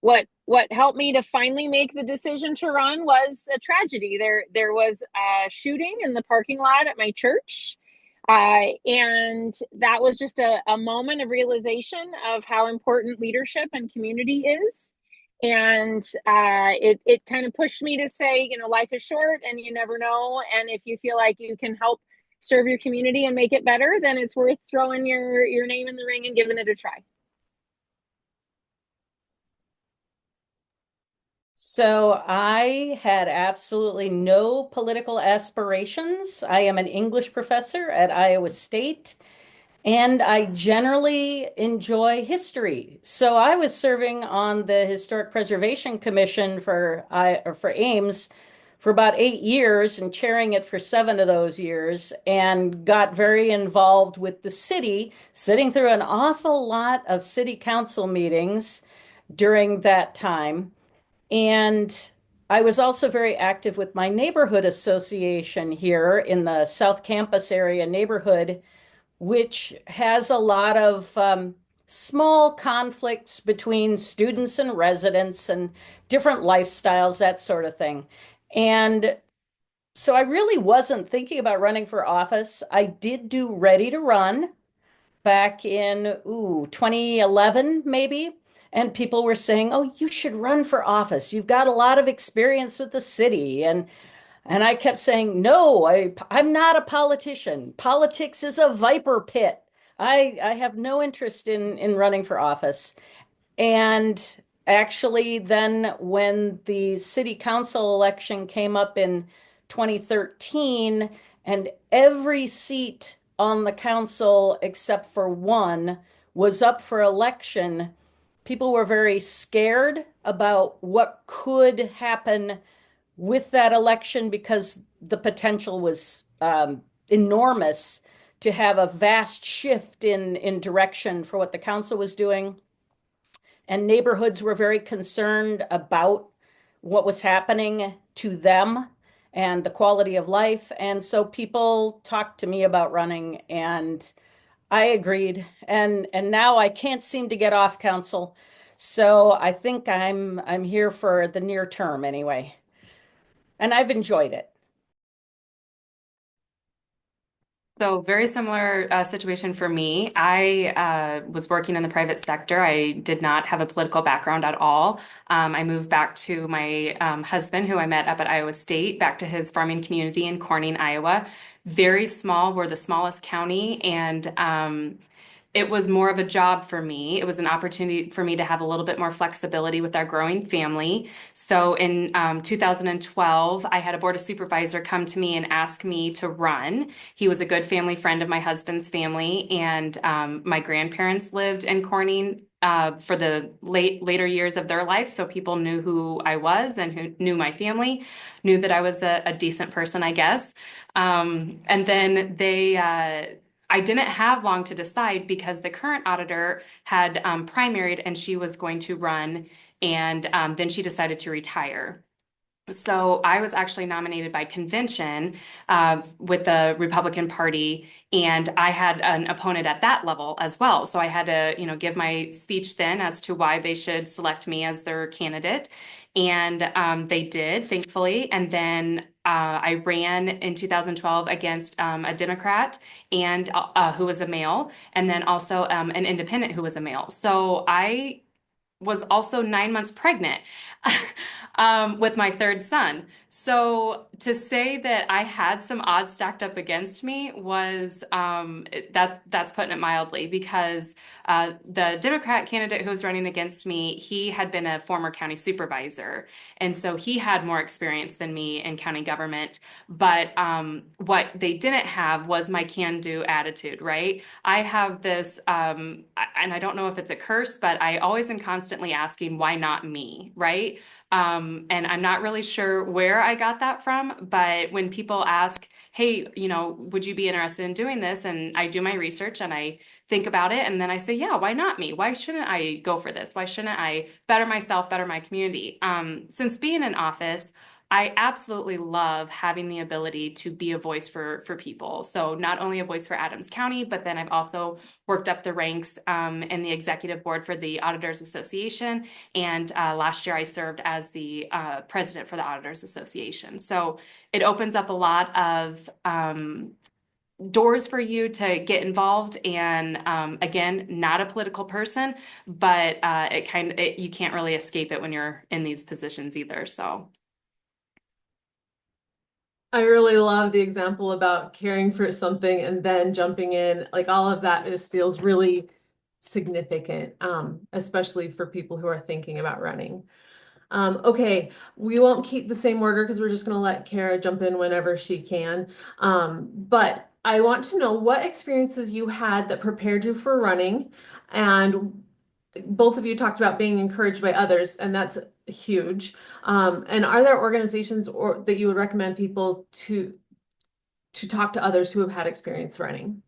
what helped me to finally make the decision to run was a tragedy. There was a shooting in the parking lot at my church. And that was just a moment of realization of how important leadership and community is. And it kind of pushed me to say, life is short and you never know. And if you feel like you can help serve your community and make it better, then it's worth throwing your name in the ring and giving it a try. So I had absolutely no political aspirations. I am an English professor at Iowa State, and I generally enjoy history. So I was serving on the Historic Preservation Commission for Ames for about 8 years and chairing it for 7 of those years, and got very involved with the city, sitting through an awful lot of city council meetings during that time. And I was also very active with my neighborhood association here in the South Campus area neighborhood, which has a lot of small conflicts between students and residents and different lifestyles, that sort of thing. And so I really wasn't thinking about running for office. I did do Ready to Run back in 2011 maybe, and people were saying, "Oh, you should run for office. You've got a lot of experience with the city." And I kept saying, "No, I'm not a politician. Politics is a viper pit. I have no interest in running for office." And actually, then when the city council election came up in 2013, and every seat on the council except for one was up for election, people were very scared about what could happen with that election because the potential was enormous to have a vast shift in direction for what the council was doing. And neighborhoods were very concerned about what was happening to them and the quality of life. And so people talked to me about running, and I agreed. And now I can't seem to get off council. So I think I'm here for the near term anyway. And I've enjoyed it. So very similar situation for me. I was working in the private sector. I did not have a political background at all. I moved back to my husband, who I met up at Iowa State, back to his farming community in Corning, Iowa. Very small. We're the smallest county, and it was more of a job for me. It was an opportunity for me to have a little bit more flexibility with our growing family. So in 2012, I had a board of supervisor come to me and ask me to run. He was a good family friend of my husband's family, and my grandparents lived in Corning for the later years of their life. So people knew who I was and who knew my family, knew that I was a decent person, I guess. And then I didn't have long to decide because the current auditor had primaried and she was going to run, and then she decided to retire. So I was actually nominated by convention with the Republican Party, and I had an opponent at that level as well. So I had to, give my speech then as to why they should select me as their candidate, and they did, thankfully. And then I ran in 2012 against a Democrat and who was a male, and then also an independent who was a male. So I was also 9 months pregnant with my third son. So to say that I had some odds stacked up against me was that's putting it mildly, because the Democrat candidate who was running against me, he had been a former county supervisor, and so he had more experience than me in county government. But what they didn't have was my can-do attitude, right? I have this, and I don't know if it's a curse, but I always am constantly asking, why not me, right? And I'm not really sure where I got that from, but when people ask, hey, would you be interested in doing this? And I do my research and I think about it, and then I say, yeah, why not me? Why shouldn't I go for this? Why shouldn't I better myself, better my community? Since being in office, I absolutely love having the ability to be a voice for people. So not only a voice for Adams County, but then I've also worked up the ranks in the executive board for the Auditors Association. And last year I served as the president for the Auditors Association. So it opens up a lot of doors for you to get involved. And again, not a political person, but you can't really escape it when you're in these positions either. So. I really love the example about caring for something and then jumping in, like all of that just feels really significant, especially for people who are thinking about running. Okay, we won't keep the same order because we're just going to let Kara jump in whenever she can. But I want to know what experiences you had that prepared you for running, and both of you talked about being encouraged by others, and that's huge. And are there organizations that you would recommend people to talk to others who have had experience running?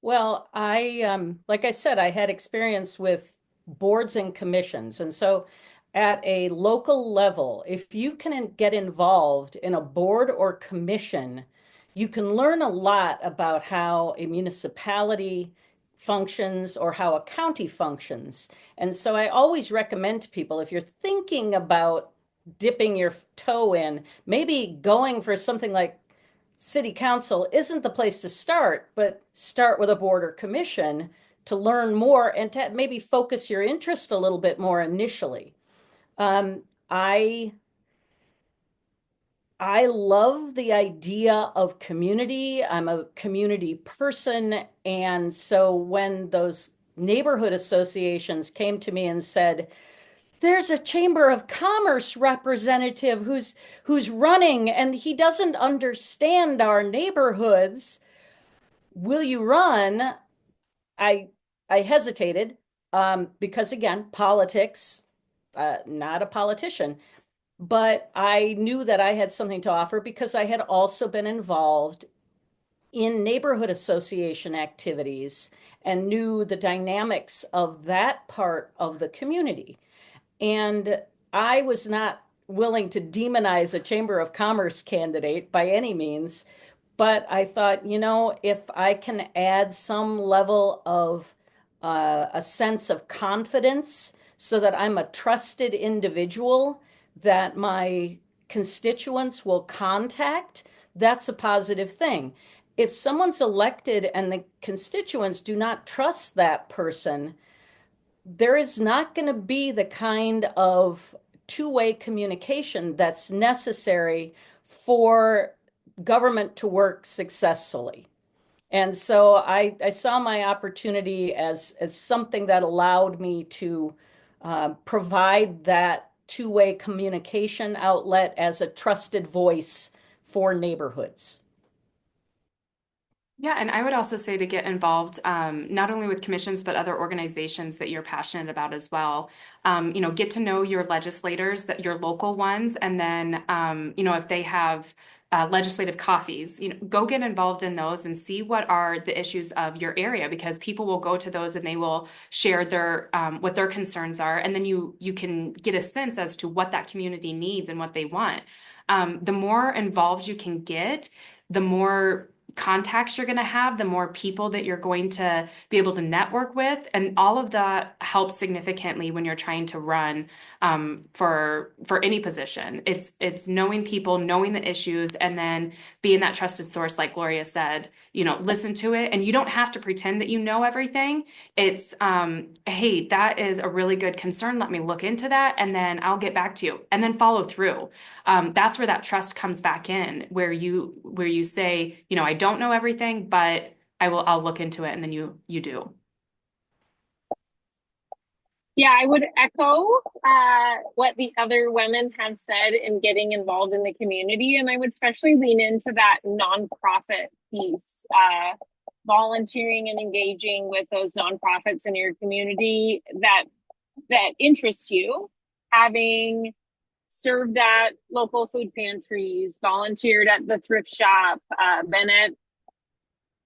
Well, like I said, I had experience with boards and commissions. And so at a local level, if you can get involved in a board or commission, you can learn a lot about how a municipality functions or how a county functions. And so I always recommend to people, if you're thinking about dipping your toe in, maybe going for something like city council isn't the place to start, but start with a board or commission to learn more and to maybe focus your interest a little bit more initially. I love the idea of community. I'm a community person. And so when those neighborhood associations came to me and said, there's a Chamber of Commerce representative who's running and he doesn't understand our neighborhoods, will you run? I hesitated because again, politics, not a politician. But I knew that I had something to offer because I had also been involved in neighborhood association activities and knew the dynamics of that part of the community. And I was not willing to demonize a Chamber of Commerce candidate by any means, but I thought, if I can add some level of a sense of confidence so that I'm a trusted individual that my constituents will contact, that's a positive thing. If someone's elected and the constituents do not trust that person, there is not going to be the kind of two-way communication that's necessary for government to work successfully. And so I saw my opportunity as something that allowed me to provide that two-way communication outlet as a trusted voice for neighborhoods. Yeah, and I would also say to get involved, not only with commissions, but other organizations that you're passionate about as well. Get to know your legislators, that your local ones, and then, if they have legislative coffees, go get involved in those and see what are the issues of your area, because people will go to those and they will share their what their concerns are, and then you can get a sense as to what that community needs and what they want. The more involved you can get, the more contacts you're going to have, the more people that you're going to be able to network with, and all of that helps significantly when you're trying to run for any position. It's knowing people, knowing the issues, and then being that trusted source, like Gloria said. Listen to it, and you don't have to pretend that you know everything. It's hey, that is a really good concern. Let me look into that, and then I'll get back to you, and then follow through. That's where that trust comes back in, where you say, I don't know everything, but I'll look into it, and then you do. Yeah, I would echo what the other women have said in getting involved in the community. And I would especially lean into that nonprofit piece, volunteering and engaging with those nonprofits in your community that interest you. Having served at local food pantries, volunteered at the thrift shop, been at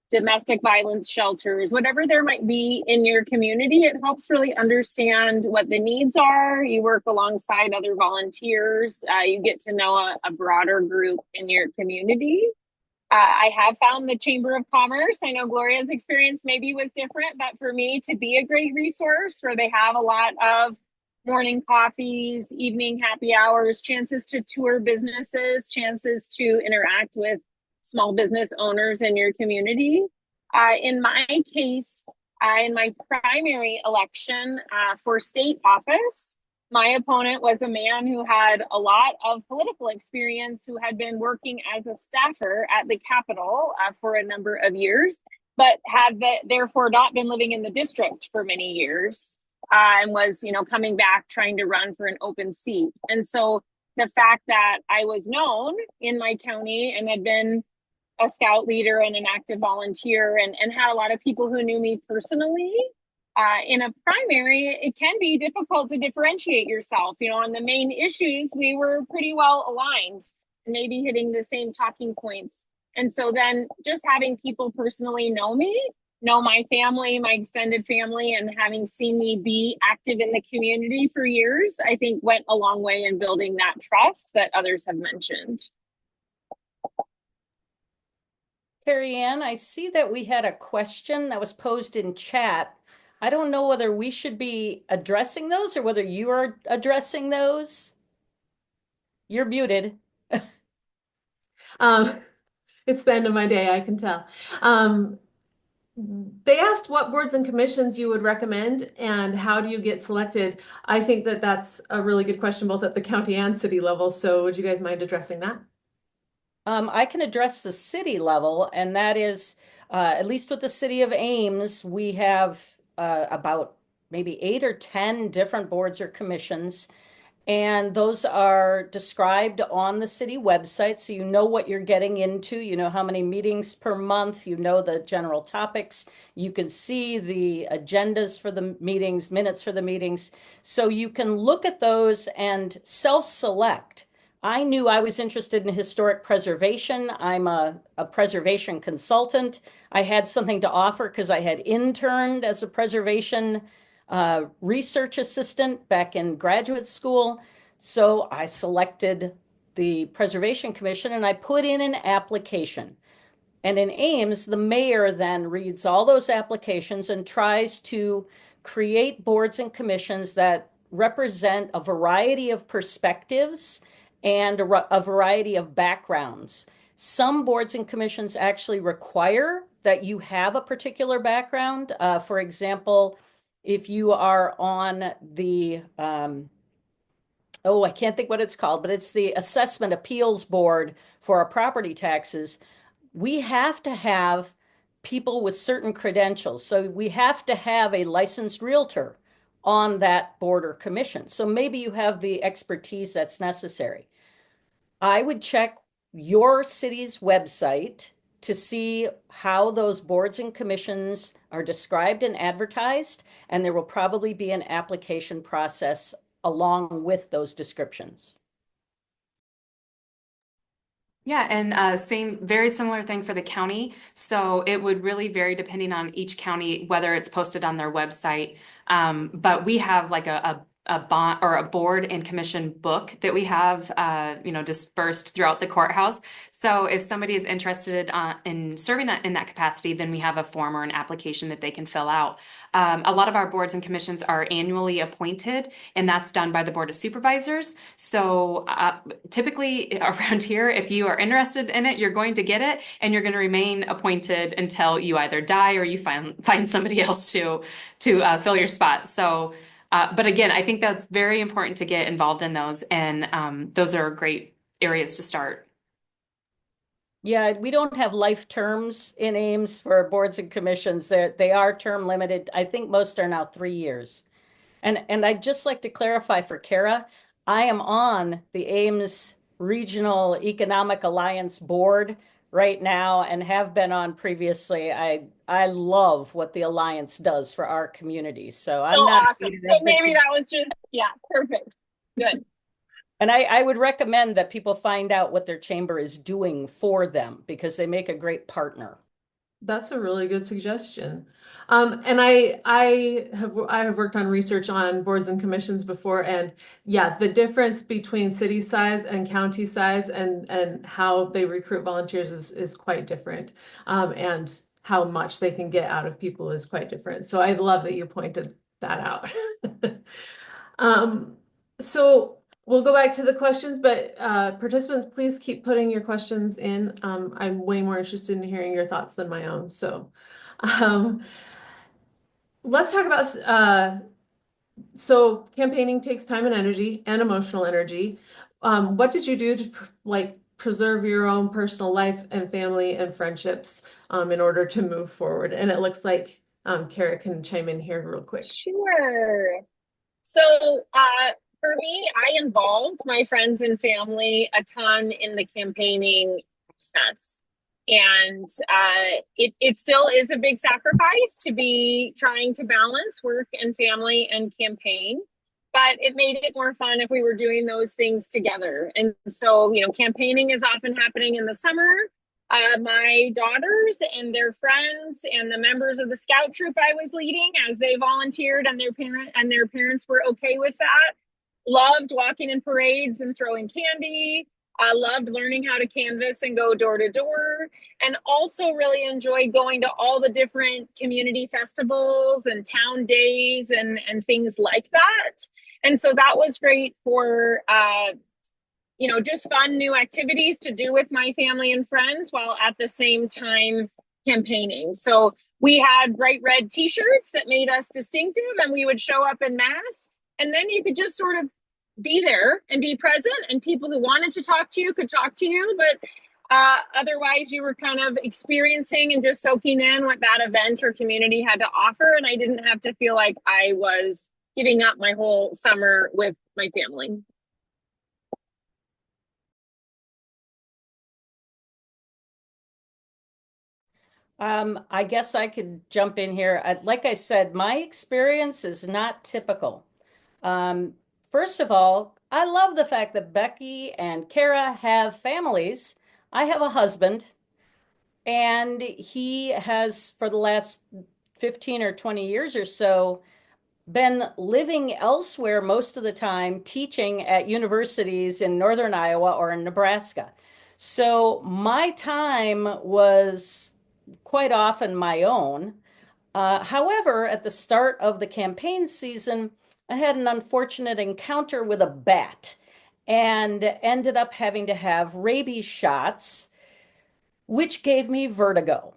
domestic violence shelters, whatever there might be in your community, it helps really understand what the needs are. You work alongside other volunteers. You get to know a broader group in your community. I have found the Chamber of Commerce, I know Gloria's experience maybe was different, but for me, to be a great resource where they have a lot of morning coffees, evening happy hours, chances to tour businesses, chances to interact with small business owners in your community. In my case, in my primary election for state office, my opponent was a man who had a lot of political experience, who had been working as a staffer at the Capitol for a number of years, but had therefore not been living in the district for many years, and was, coming back trying to run for an open seat. And so the fact that I was known in my county and had been a scout leader and an active volunteer and had a lot of people who knew me personally, in a primary, it can be difficult to differentiate yourself. On the main issues, we were pretty well aligned, maybe hitting the same talking points. And so then just having people personally know me, know my family, my extended family, and having seen me be active in the community for years, I think went a long way in building that trust that others have mentioned. Carrie Ann, I see that we had a question that was posed in chat. I don't know whether we should be addressing those or whether you are addressing those. You're muted. It's the end of my day, I can tell. They asked what boards and commissions you would recommend and how do you get selected? I think that that's a really good question, both at the county and city level. So would you guys mind addressing that? I can address the city level, and that is, at least with the city of Ames, we have about maybe 8 or 10 different boards or commissions, and those are described on the city website, so you know what you're getting into, you know how many meetings per month, you know the general topics, you can see the agendas for the meetings, minutes for the meetings, so you can look at those and self-select. I knew I was interested in historic preservation. I'm a preservation consultant. I had something to offer because I had interned as a preservation research assistant back in graduate school. So I selected the Preservation Commission and I put in an application. And in Ames, the mayor then reads all those applications and tries to create boards and commissions that represent a variety of perspectives and a variety of backgrounds. Some boards and commissions actually require that you have a particular background. For example, if you are on the, I can't think what it's called, but it's the Assessment Appeals Board for our property taxes, we have to have people with certain credentials. So we have to have a licensed realtor on that board or commission. So maybe you have the expertise that's necessary. I would check your city's website to see how those boards and commissions are described and advertised, and there will probably be an application process along with those descriptions. Yeah, and very similar thing for the county. So it would really vary depending on each county, whether it's posted on their website. But we have like a bond or a board and commission book that we have, dispersed throughout the courthouse. So if somebody is interested in serving in that capacity, then we have a form or an application that they can fill out. A lot of our boards and commissions are annually appointed, and that's done by the Board of Supervisors. So typically around here, if you are interested in it, you're going to get it, and you're going to remain appointed until you either die or you find somebody else to fill your spot. So. But again, I think that's very important to get involved in those, and those are great areas to start. Yeah, we don't have life terms in Ames for boards and commissions. They are term limited. I think most are now 3 years. And I'd just like to clarify for Kara, I am on the Ames Regional Economic Alliance Board right now and have been on previously. I love what the Alliance does for our community. So I'm not awesome. So maybe that was just, yeah, perfect. Good. And I would recommend that people find out what their chamber is doing for them because they make a great partner. That's a really good suggestion. And I have worked on research on boards and commissions before, and yeah, the difference between city size and county size and how they recruit volunteers is quite different. And how much they can get out of people is quite different. So I love that you pointed that out. So we'll go back to the questions, but participants, please keep putting your questions in. I'm way more interested in hearing your thoughts than my own. So let's talk about, so campaigning takes time and energy and emotional energy. What did you do to preserve your own personal life and family and friendships in order to move forward? And it looks like Kara can chime in here real quick. Sure. So, for me, I involved my friends and family a ton in the campaigning process. And it still is a big sacrifice to be trying to balance work and family and campaign. But it made it more fun if we were doing those things together. And so, campaigning is often happening in the summer. My daughters and their friends and the members of the scout troop I was leading, as they volunteered and their parents were okay with that, loved walking in parades and throwing candy. I loved learning how to canvass and go door to door, and also really enjoyed going to all the different community festivals and town days and things like that. And so that was great for just fun new activities to do with my family and friends while at the same time campaigning. So we had bright red t-shirts that made us distinctive, and we would show up in mass, and then you could just sort of be there and be present, and people who wanted to talk to you could talk to you, but otherwise you were kind of experiencing and just soaking in what that event or community had to offer. And I didn't have to feel like I was giving up my whole summer with my family. I guess I could jump in here. Like I said, my experience is not typical. First of all, I love the fact that Becky and Kara have families. I have a husband, and he has, for the last 15 or 20 years or so, been living elsewhere most of the time, teaching at universities in northern Iowa or in Nebraska. So my time was quite often my own. However, at the start of the campaign season, I had an unfortunate encounter with a bat and ended up having to have rabies shots, which gave me vertigo.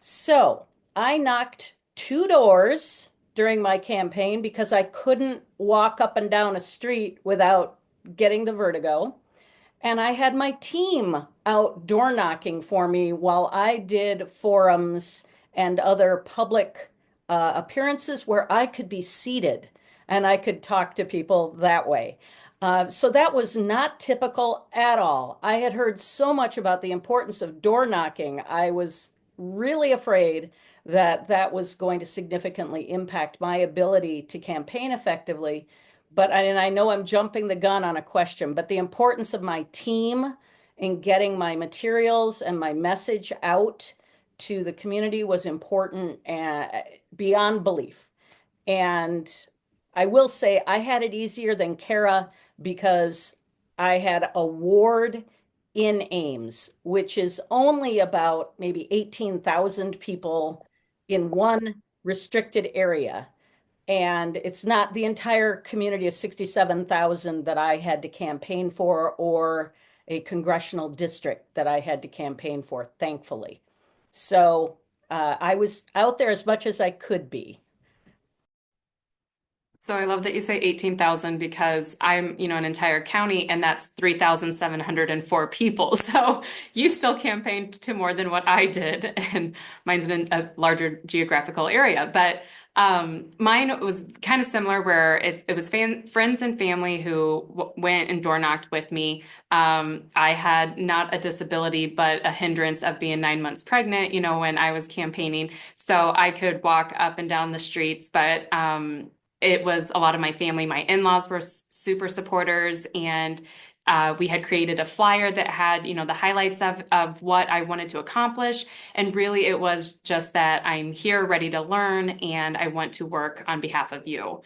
So I knocked 2 doors during my campaign because I couldn't walk up and down a street without getting the vertigo. And I had my team out door knocking for me while I did forums and other public appearances where I could be seated and I could talk to people that way. So that was not typical at all. I had heard so much about the importance of door knocking. I was really afraid that that was going to significantly impact my ability to campaign effectively. And I know I'm jumping the gun on a question, but the importance of my team in getting my materials and my message out to the community was important and beyond belief. And I will say I had it easier than Kara because I had a ward in Ames, which is only about maybe 18,000 people in one restricted area. And it's not the entire community of 67,000 that I had to campaign for, or a congressional district that I had to campaign for, thankfully. So I was out there as much as I could be. So I love that you say 18,000 because I'm, an entire county and that's 3,704 people. So you still campaigned to more than what I did, and mine's in a larger geographical area. But mine was kind of similar, where it was friends and family who went and door knocked with me. I had not a disability, but a hindrance of being 9 months pregnant, when I was campaigning. So I could walk up and down the streets, but it was a lot of my family. My in-laws were super supporters, and we had created a flyer that had, the highlights of what I wanted to accomplish. And really, it was just that I'm here, ready to learn, and I want to work on behalf of you.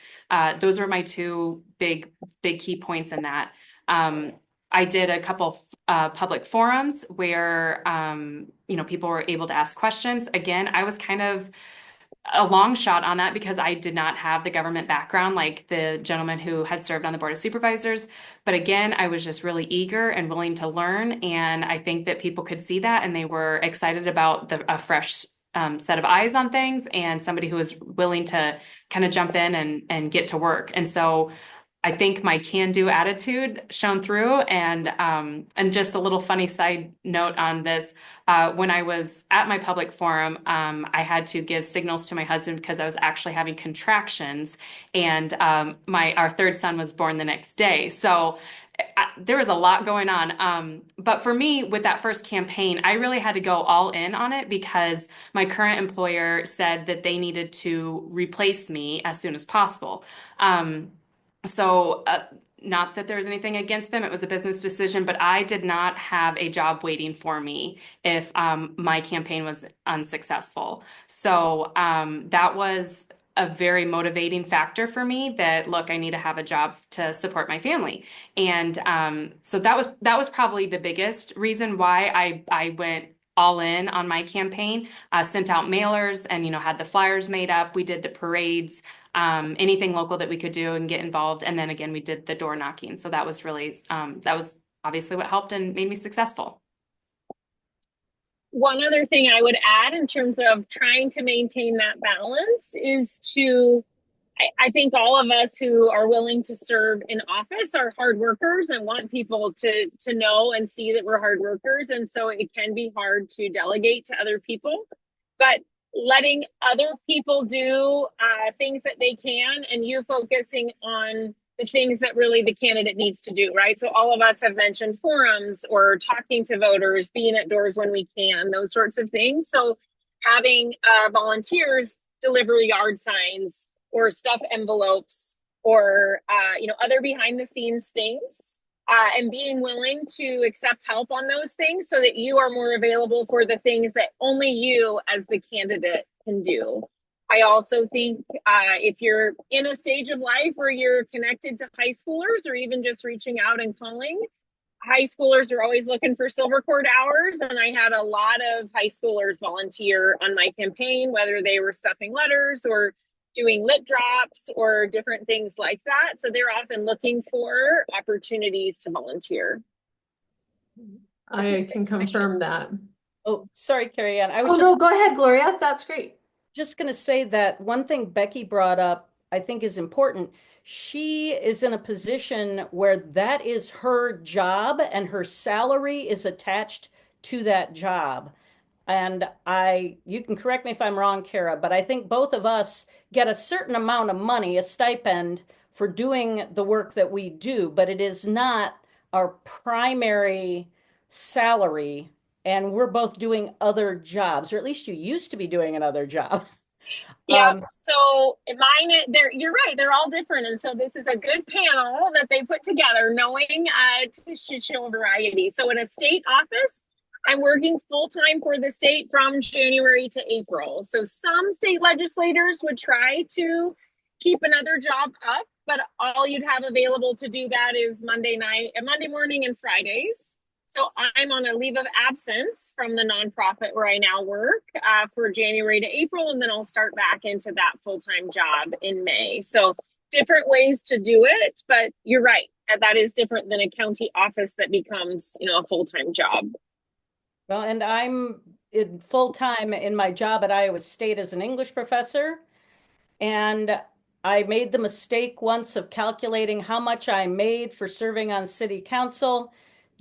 Those were my two big key points in that. I did a couple public forums where, people were able to ask questions. Again, I was kind of a long shot on that because I did not have the government background like the gentleman who had served on the Board of Supervisors. But again, I was just really eager and willing to learn. And I think that people could see that, and they were excited about a fresh set of eyes on things, and somebody who was willing to kind of jump in and get to work. And so I think my can-do attitude shone through. And just a little funny side note on this, when I was at my public forum, I had to give signals to my husband because I was actually having contractions, and our third son was born the next day. So there was a lot going on. But for me, with that first campaign, I really had to go all in on it because my current employer said that they needed to replace me as soon as possible. So not that there was anything against them, it was a business decision, but I did not have a job waiting for me if my campaign was unsuccessful. So that was a very motivating factor for me, that look, I need to have a job to support my family. And so that was probably the biggest reason why I went all in on my campaign. Sent out mailers and had the flyers made up. We did the parades, anything local that we could do and get involved. And then again, we did the door knocking. So that was really that was obviously what helped and made me successful. One other thing I would add in terms of trying to maintain that balance is I think all of us who are willing to serve in office are hard workers and want people to know and see that we're hard workers. And so it can be hard to delegate to other people, but letting other people do things that they can, and you focusing on the things that really the candidate needs to do, right? So all of us have mentioned forums or talking to voters, being at doors when we can, those sorts of things. So having volunteers deliver yard signs or stuff envelopes or other behind the scenes things, and being willing to accept help on those things so that you are more available for the things that only you as the candidate can do. I also think if you're in a stage of life where you're connected to high schoolers or even just reaching out and calling, high schoolers are always looking for silver cord hours. And I had a lot of high schoolers volunteer on my campaign, whether they were stuffing letters or doing lit drops or different things like that. So they're often looking for opportunities to volunteer. I can confirm that. Oh, sorry, Carrie Ann. I was Oh, no, go ahead, Gloria. That's great. just going to say that one thing Becky brought up, I think is important. She is in a position where that is her job and her salary is attached to that job. And you can correct me if I'm wrong, Kara, but I think both of us get a certain amount of money, a stipend, for doing the work that we do, but it is not our primary salary. And we're both doing other jobs, or at least you used to be doing another job. Yeah, so you're right, they're all different. And so this is a good panel that they put together, knowing to show variety. So in a state office, I'm working full-time for the state from January to April. So some state legislators would try to keep another job up, but all you'd have available to do that is Monday morning and Fridays. So I'm on a leave of absence from the nonprofit where I now work for January to April, and then I'll start back into that full-time job in May. So different ways to do it, but you're right. That is different than a county office that becomes, a full-time job. Well, and I'm in full-time in my job at Iowa State as an English professor. And I made the mistake once of calculating how much I made for serving on city council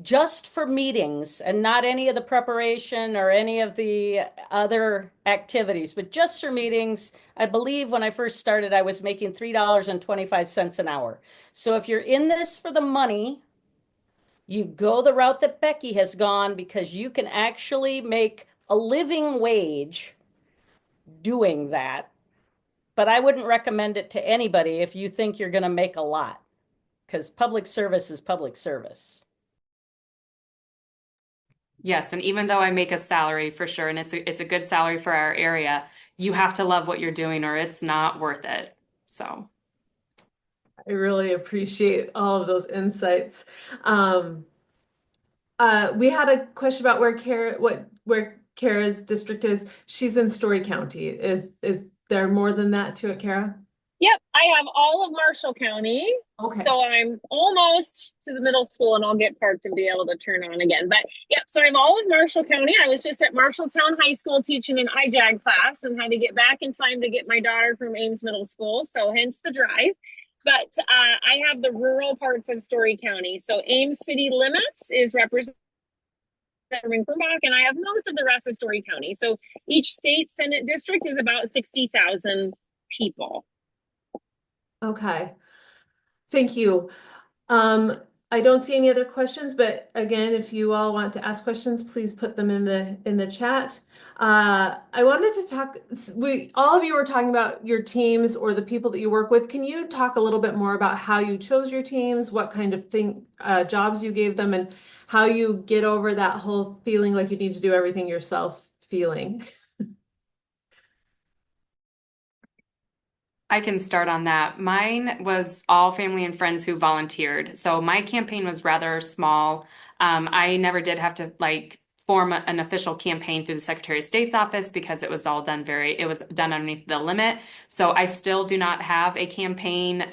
just for meetings and not any of the preparation or any of the other activities, but just for meetings. I believe when I first started, I was making $3.25 an hour. So if you're in this for the money, you go the route that Becky has gone, because you can actually make a living wage doing that. But I wouldn't recommend it to anybody if you think you're going to make a lot, because public service is public service. Yes, and even though I make a salary for sure, and it's a good salary for our area, you have to love what you're doing or it's not worth it. So I really appreciate all of those insights. We had a question about where Kara's district is. She's in Story County. Is there more than that to it, Kara? Yep, I have all of Marshall County. Okay. So I'm almost to the middle school, and I'll get parked and be able to turn on again. But yep, so I'm all of Marshall County. I was just at Marshalltown High School teaching an IJAG class and had to get back in time to get my daughter from Ames Middle School. So hence the drive. But I have the rural parts of Story County. So Ames city limits is represented in Vermont, and I have most of the rest of Story County. So each state Senate district is about 60,000 people. Okay. Thank you. I don't see any other questions, but again, if you all want to ask questions, please put them in the chat. I wanted to talk, all of you were talking about your teams or the people that you work with. Can you talk a little bit more about how you chose your teams, what kind of jobs you gave them, and how you get over that whole feeling like you need to do everything yourself feeling? I can start on that. Mine was all family and friends who volunteered. So my campaign was rather small. I never did have to form an official campaign through the Secretary of State's office because it was done underneath the limit. So I still do not have a campaign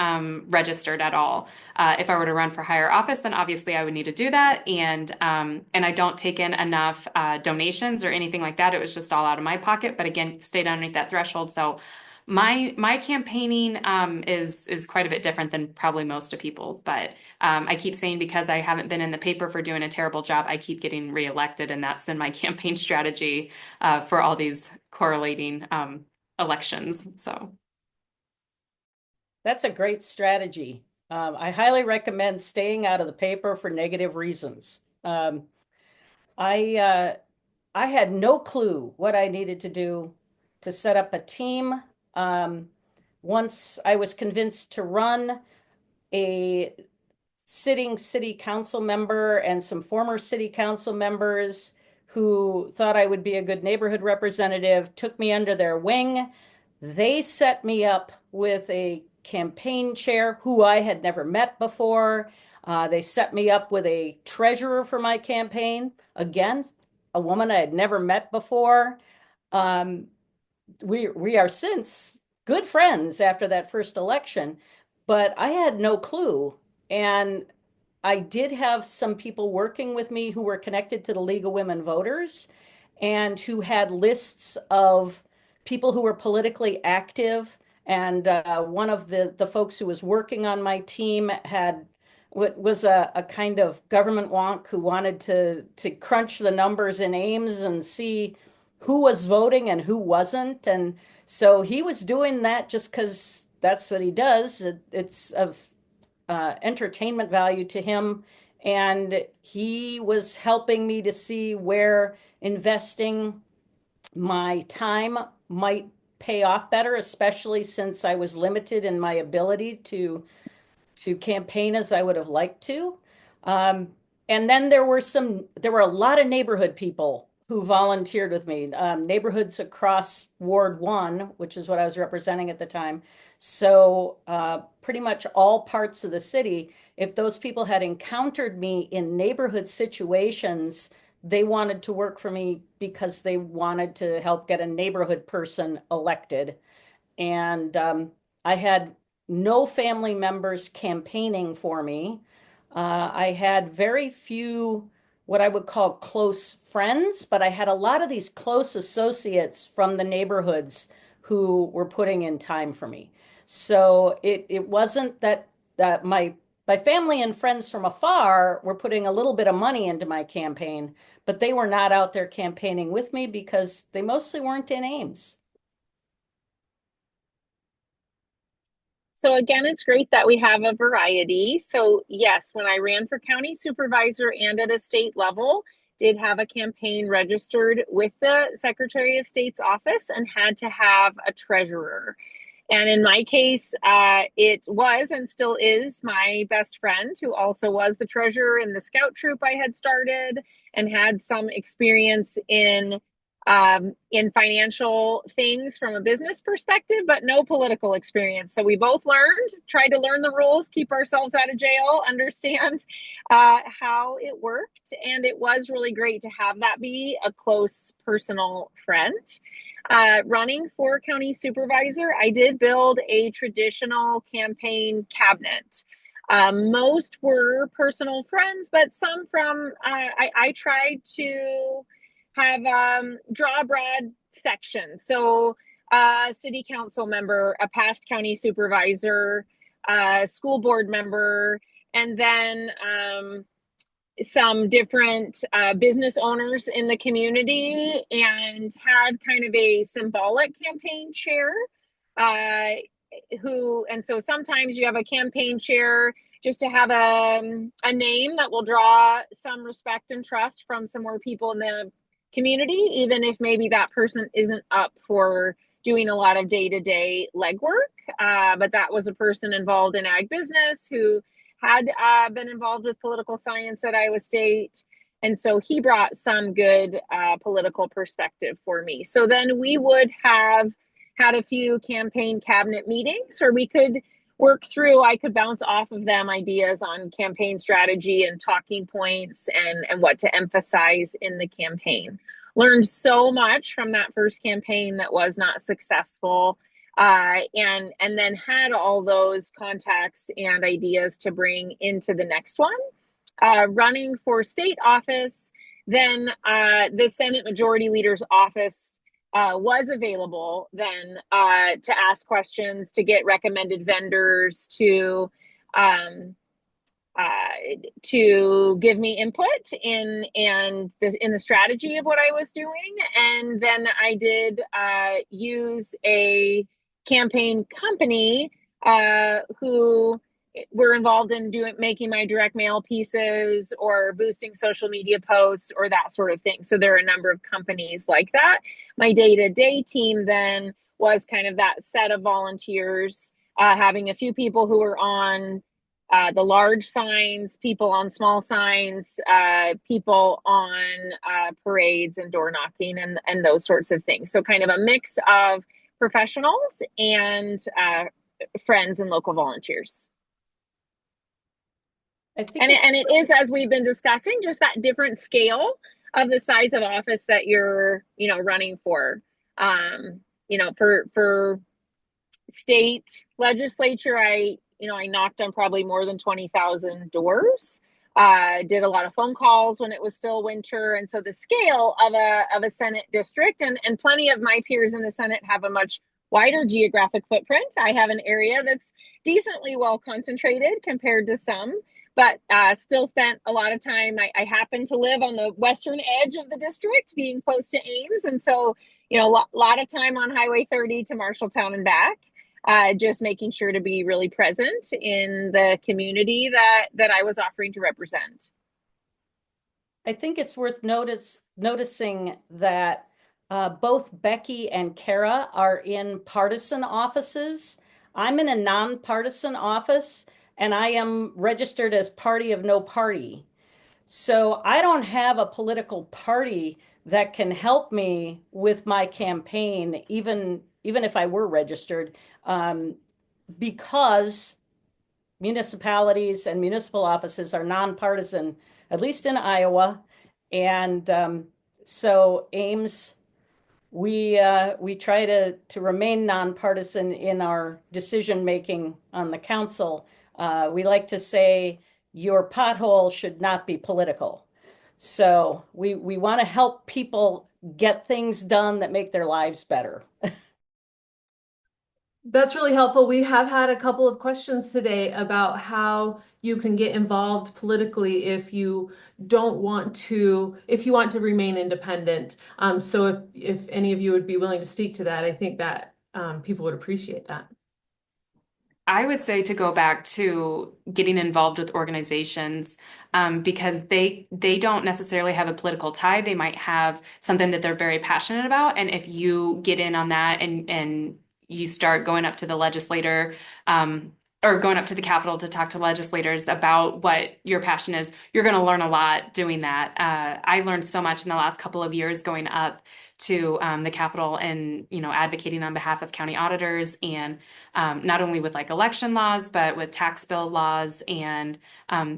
registered at all. If I were to run for higher office, then obviously I would need to do that. And I don't take in enough donations or anything like that. It was just all out of my pocket, but again, stayed underneath that threshold. So my campaigning is quite a bit different than probably most of people's, but I keep saying because I haven't been in the paper for doing a terrible job, I keep getting reelected, and that's been my campaign strategy for all these correlating elections. So that's a great strategy. I highly recommend staying out of the paper for negative reasons. I had no clue what I needed to do to set up a team. Once I was convinced to run, a sitting city council member and some former city council members who thought I would be a good neighborhood representative took me under their wing. They set me up with a campaign chair who I had never met before. They set me up with a treasurer for my campaign. Again, a woman I had never met before. We are since good friends after that first election, but I had no clue. And I did have some people working with me who were connected to the League of Women Voters and who had lists of people who were politically active. And one of the folks who was working on my team was a kind of government wonk who wanted to crunch the numbers in Ames and see who was voting and who wasn't. And so he was doing that just because that's what he does. It's of entertainment value to him. And he was helping me to see where investing my time might pay off better, especially since I was limited in my ability to campaign as I would have liked to. And then there were a lot of neighborhood people who volunteered with me, neighborhoods across Ward 1, which is what I was representing at the time. So pretty much all parts of the city, if those people had encountered me in neighborhood situations, they wanted to work for me because they wanted to help get a neighborhood person elected. And I had no family members campaigning for me. I had very few what I would call close friends, but I had a lot of these close associates from the neighborhoods who were putting in time for me. So it wasn't that my family and friends from afar were putting a little bit of money into my campaign, but they were not out there campaigning with me because they mostly weren't in Ames. So again, it's great that we have a variety. So yes, when I ran for county supervisor and at a state level, did have a campaign registered with the Secretary of State's office and had to have a treasurer. And in my case, it was and still is my best friend, who also was the treasurer in the scout troop I had started and had some experience in financial things from a business perspective, but no political experience. So we both learned, tried to learn the rules, keep ourselves out of jail, understand how it worked. And it was really great to have that be a close personal friend. Running for county supervisor, I did build a traditional campaign cabinet. Most were personal friends, but some from, I tried to have draw a broad section. So a city council member, a past county supervisor, a school board member, and then some different business owners in the community, and had kind of a symbolic campaign chair and so sometimes you have a campaign chair just to have a name that will draw some respect and trust from some more people in the community, even if maybe that person isn't up for doing a lot of day-to-day legwork. But that was a person involved in ag business who had been involved with political science at Iowa State. And so he brought some good political perspective for me. So then we would have had a few campaign cabinet meetings where we could work through, I could bounce off of them ideas on campaign strategy and talking points and what to emphasize in the campaign. Learned so much from that first campaign that was not successful. And then had all those contacts and ideas to bring into the next one. Running for state office, then the Senate Majority Leader's office was available then to ask questions, to get recommended vendors, to give me input in the strategy of what I was doing. And then I did use a campaign company who were involved in making my direct mail pieces or boosting social media posts or that sort of thing. So there are a number of companies like that. My day-to-day team then was kind of that set of volunteers, having a few people who were on the large signs, people on small signs, people on parades and door knocking and those sorts of things. So kind of a mix of professionals and friends and local volunteers. And it is, as we've been discussing, just that different scale of the size of office that you're, running for. For state legislature, I knocked on probably more than 20,000 doors. Did a lot of phone calls when it was still winter, and so the scale of a Senate district, and plenty of my peers in the Senate have a much wider geographic footprint. I have an area that's decently well concentrated compared to some. But still spent a lot of time. I happen to live on the western edge of the district, being close to Ames. And so, a lot of time on Highway 30 to Marshalltown and back. just making sure to be really present in the community that I was offering to represent. I think it's worth noticing that both Becky and Kara are in partisan offices. I'm in a nonpartisan office, and I am registered as party of no party. So I don't have a political party that can help me with my campaign, even if I were registered, because municipalities and municipal offices are nonpartisan, at least in Iowa. And so Ames, we try to remain nonpartisan in our decision making on the council. We like to say your pothole should not be political. So we want to help people get things done that make their lives better. That's really helpful. We have had a couple of questions today about how you can get involved politically if you don't want to, if you want to remain independent. So if any of you would be willing to speak to that, I think that people would appreciate that. I would say to go back to getting involved with organizations, because they don't necessarily have a political tie. They might have something that they're very passionate about, and if you get in on that and you start going up to the legislator, or going up to the Capitol to talk to legislators about what your passion is, you're going to learn a lot doing that. I learned so much in the last couple of years going up to the Capitol and, advocating on behalf of county auditors, and not only with like election laws, but with tax bill laws and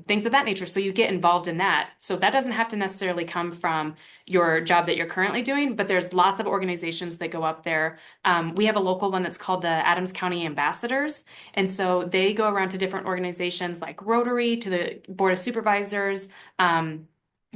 things of that nature. So you get involved in that. So that doesn't have to necessarily come from your job that you're currently doing, but there's lots of organizations that go up there. We have a local one that's called the Adams County Ambassadors. And so they go around to different organizations like Rotary, to the Board of Supervisors,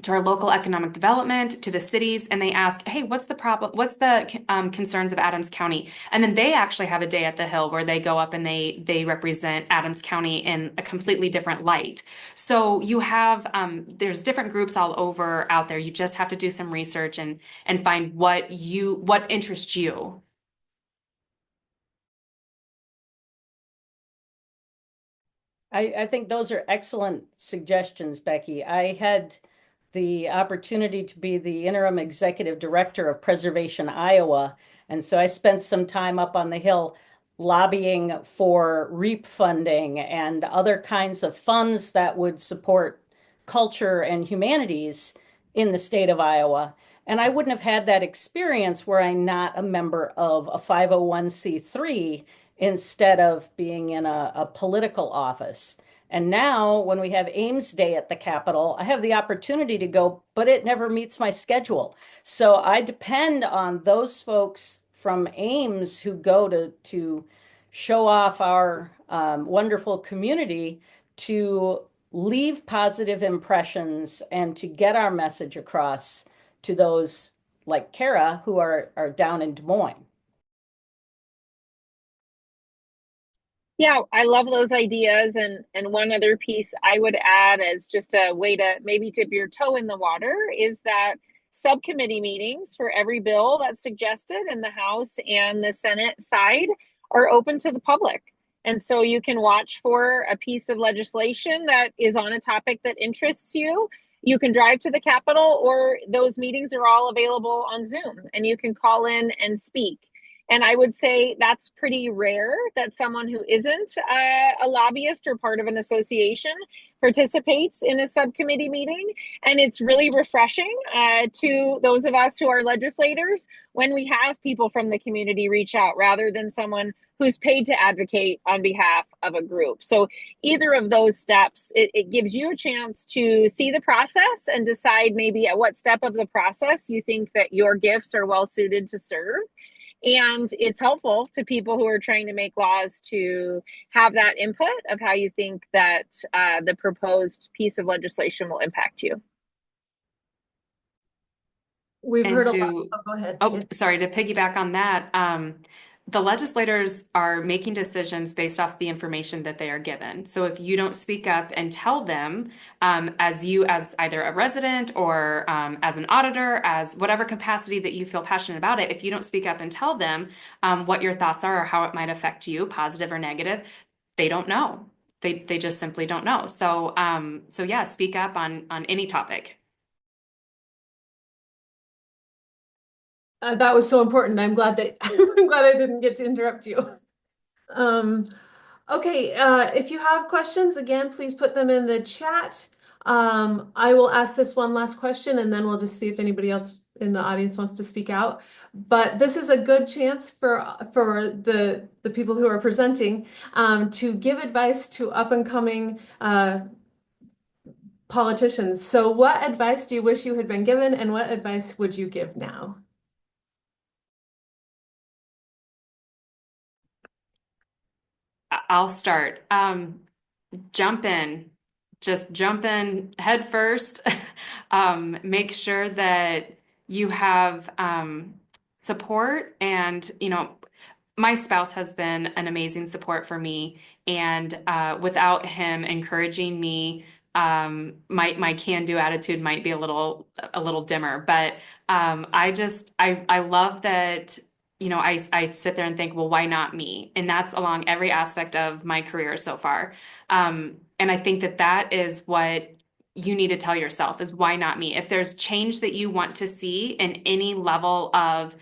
to our local economic development, to the cities, and they ask, hey, what's the problem? What's the concerns of Adams County? And then they actually have a day at the Hill where they go up and they represent Adams County in a completely different light. So you have, there's different groups all over out there. You just have to do some research and find what interests you. I think those are excellent suggestions, Becky. I had the opportunity to be the interim executive director of Preservation Iowa. And so I spent some time up on the Hill lobbying for REAP funding and other kinds of funds that would support culture and humanities in the state of Iowa. And I wouldn't have had that experience were I not a member of a 501c3 instead of being in a political office. And now, when we have Ames Day at the Capitol, I have the opportunity to go, but it never meets my schedule. So I depend on those folks from Ames who go to show off our wonderful community to leave positive impressions and to get our message across to those like Kara who are down in Des Moines. Yeah, I love those ideas. And one other piece I would add as just a way to maybe dip your toe in the water is that subcommittee meetings for every bill that's suggested in the House and the Senate side are open to the public. And so you can watch for a piece of legislation that is on a topic that interests you. You can drive to the Capitol, or those meetings are all available on Zoom and you can call in and speak. And I would say that's pretty rare that someone who isn't a lobbyist or part of an association participates in a subcommittee meeting. And it's really refreshing to those of us who are legislators when we have people from the community reach out rather than someone who's paid to advocate on behalf of a group. So either of those steps, it gives you a chance to see the process and decide maybe at what step of the process you think that your gifts are well suited to serve. And it's helpful to people who are trying to make laws to have that input of how you think that the proposed piece of legislation will impact you. We've And heard a to- lot. Oh, go ahead. Oh, sorry, to piggyback on that, the legislators are making decisions based off the information that they are given. So if you don't speak up and tell them, as either a resident or as an auditor, as whatever capacity that you feel passionate about it, if you don't speak up and tell them what your thoughts are or how it might affect you, positive or negative, they don't know. They just simply don't know. So yeah, speak up on any topic. That was so important. I'm glad that I'm glad I didn't get to interrupt you. Okay, if you have questions, again, please put them in the chat. I will ask this one last question and then we'll just see if anybody else in the audience wants to speak out. But this is a good chance for the people who are presenting to give advice to up and coming politicians. So what advice do you wish you had been given and what advice would you give now? I'll start. Jump in. Just jump in head first. Make sure that you have support. And, my spouse has been an amazing support for me. And without him encouraging me, my can-do attitude might be a little dimmer. But I love that. I sit there and think, well, why not me? And that's along every aspect of my career so far. And I think that is what you need to tell yourself is why not me? If there's change that you want to see in any level of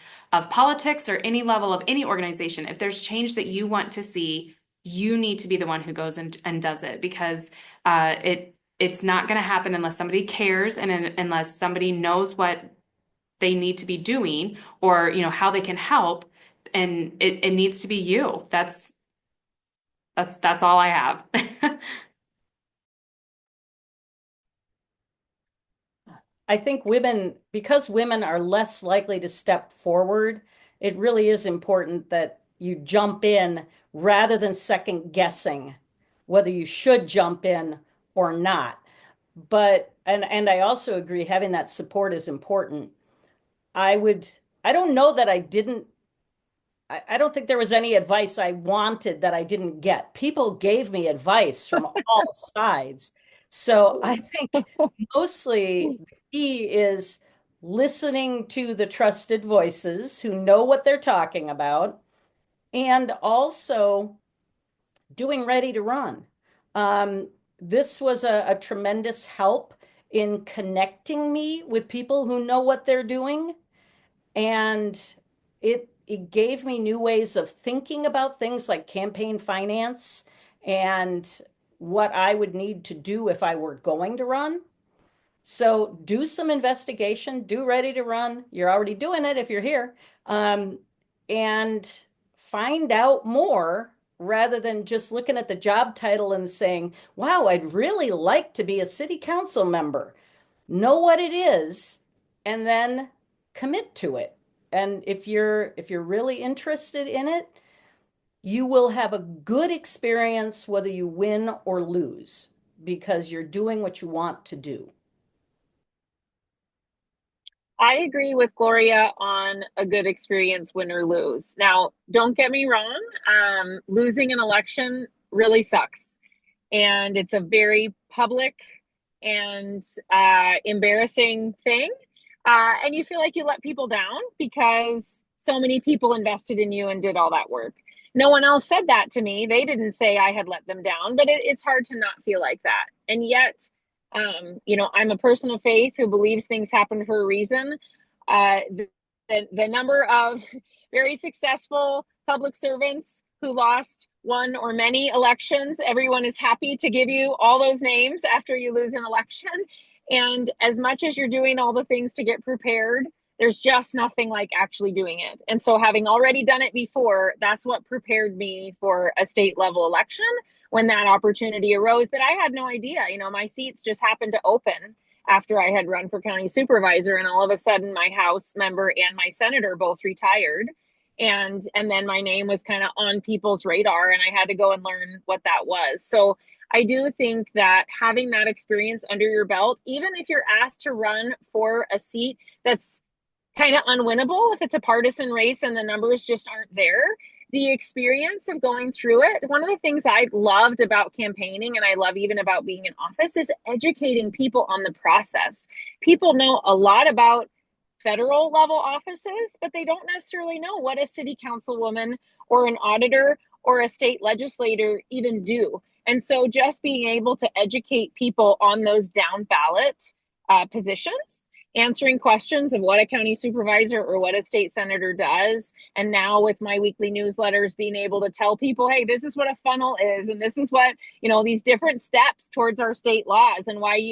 politics or any level of any organization, if there's change that you want to see, you need to be the one who goes and does it because it's not going to happen unless somebody cares and unless somebody knows what they need to be doing or how they can help, and it needs to be you. That's all I have. I think because women are less likely to step forward, it really is important that you jump in rather than second guessing whether you should jump in or not. But and I also agree having that support is important. I don't know that I don't think there was any advice I wanted that I didn't get. People gave me advice from all sides. So I think mostly the key is listening to the trusted voices who know what they're talking about and also doing Ready to Run. This was a tremendous help in connecting me with people who know what they're doing. And it gave me new ways of thinking about things like campaign finance and what I would need to do if I were going to run. So do some investigation, do Ready to Run. You're already doing it if you're here. And find out more rather than just looking at the job title and saying, wow, I'd really like to be a city council member. Know what it is and then commit to it. And if you're really interested in it, you will have a good experience whether you win or lose because you're doing what you want to do. I agree with Gloria on a good experience, win or lose. Now, don't get me wrong, losing an election really sucks. And it's a very public and embarrassing thing. And you feel like you let people down because so many people invested in you and did all that work. No one else said that to me. They didn't say I had let them down, but it's hard to not feel like that. And yet, I'm a person of faith who believes things happen for a reason. The number of very successful public servants who lost one or many elections, everyone is happy to give you all those names after you lose an election. And as much as you're doing all the things to get prepared, there's just nothing like actually doing it. And so having already done it before, that's what prepared me for a state level election when that opportunity arose that I had no idea. My seats just happened to open after I had run for county supervisor, and all of a sudden my House member and my senator both retired. And then my name was kind of on people's radar and I had to go and learn what that was. So I do think that having that experience under your belt, even if you're asked to run for a seat that's kind of unwinnable, if it's a partisan race and the numbers just aren't there, the experience of going through it, one of the things I loved about campaigning, and I love even about being in office, is educating people on the process. People know a lot about federal level offices, but they don't necessarily know what a city councilwoman or an auditor or a state legislator even do. And so just being able to educate people on those down ballot positions, answering questions of what a county supervisor or what a state senator does. And now with my weekly newsletters, being able to tell people, hey, this is what a funnel is. And this is what, these different steps towards our state laws, and why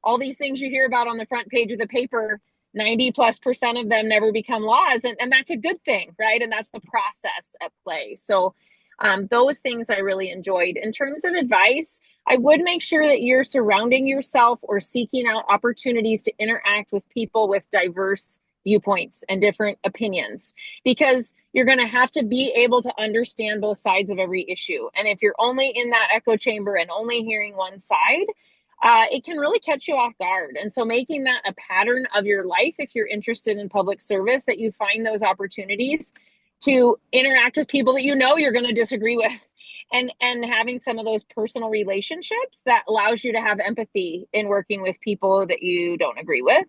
all these things you hear about on the front page of the paper, 90+% of them never become laws. And that's a good thing, right? And that's the process at play. So those things I really enjoyed. In terms of advice, I would make sure that you're surrounding yourself or seeking out opportunities to interact with people with diverse viewpoints and different opinions, because you're going to have to be able to understand both sides of every issue. And if you're only in that echo chamber and only hearing one side, it can really catch you off guard. And so making that a pattern of your life, if you're interested in public service, that you find those opportunities to interact with people that you're going to disagree with, and having some of those personal relationships that allows you to have empathy in working with people that you don't agree with.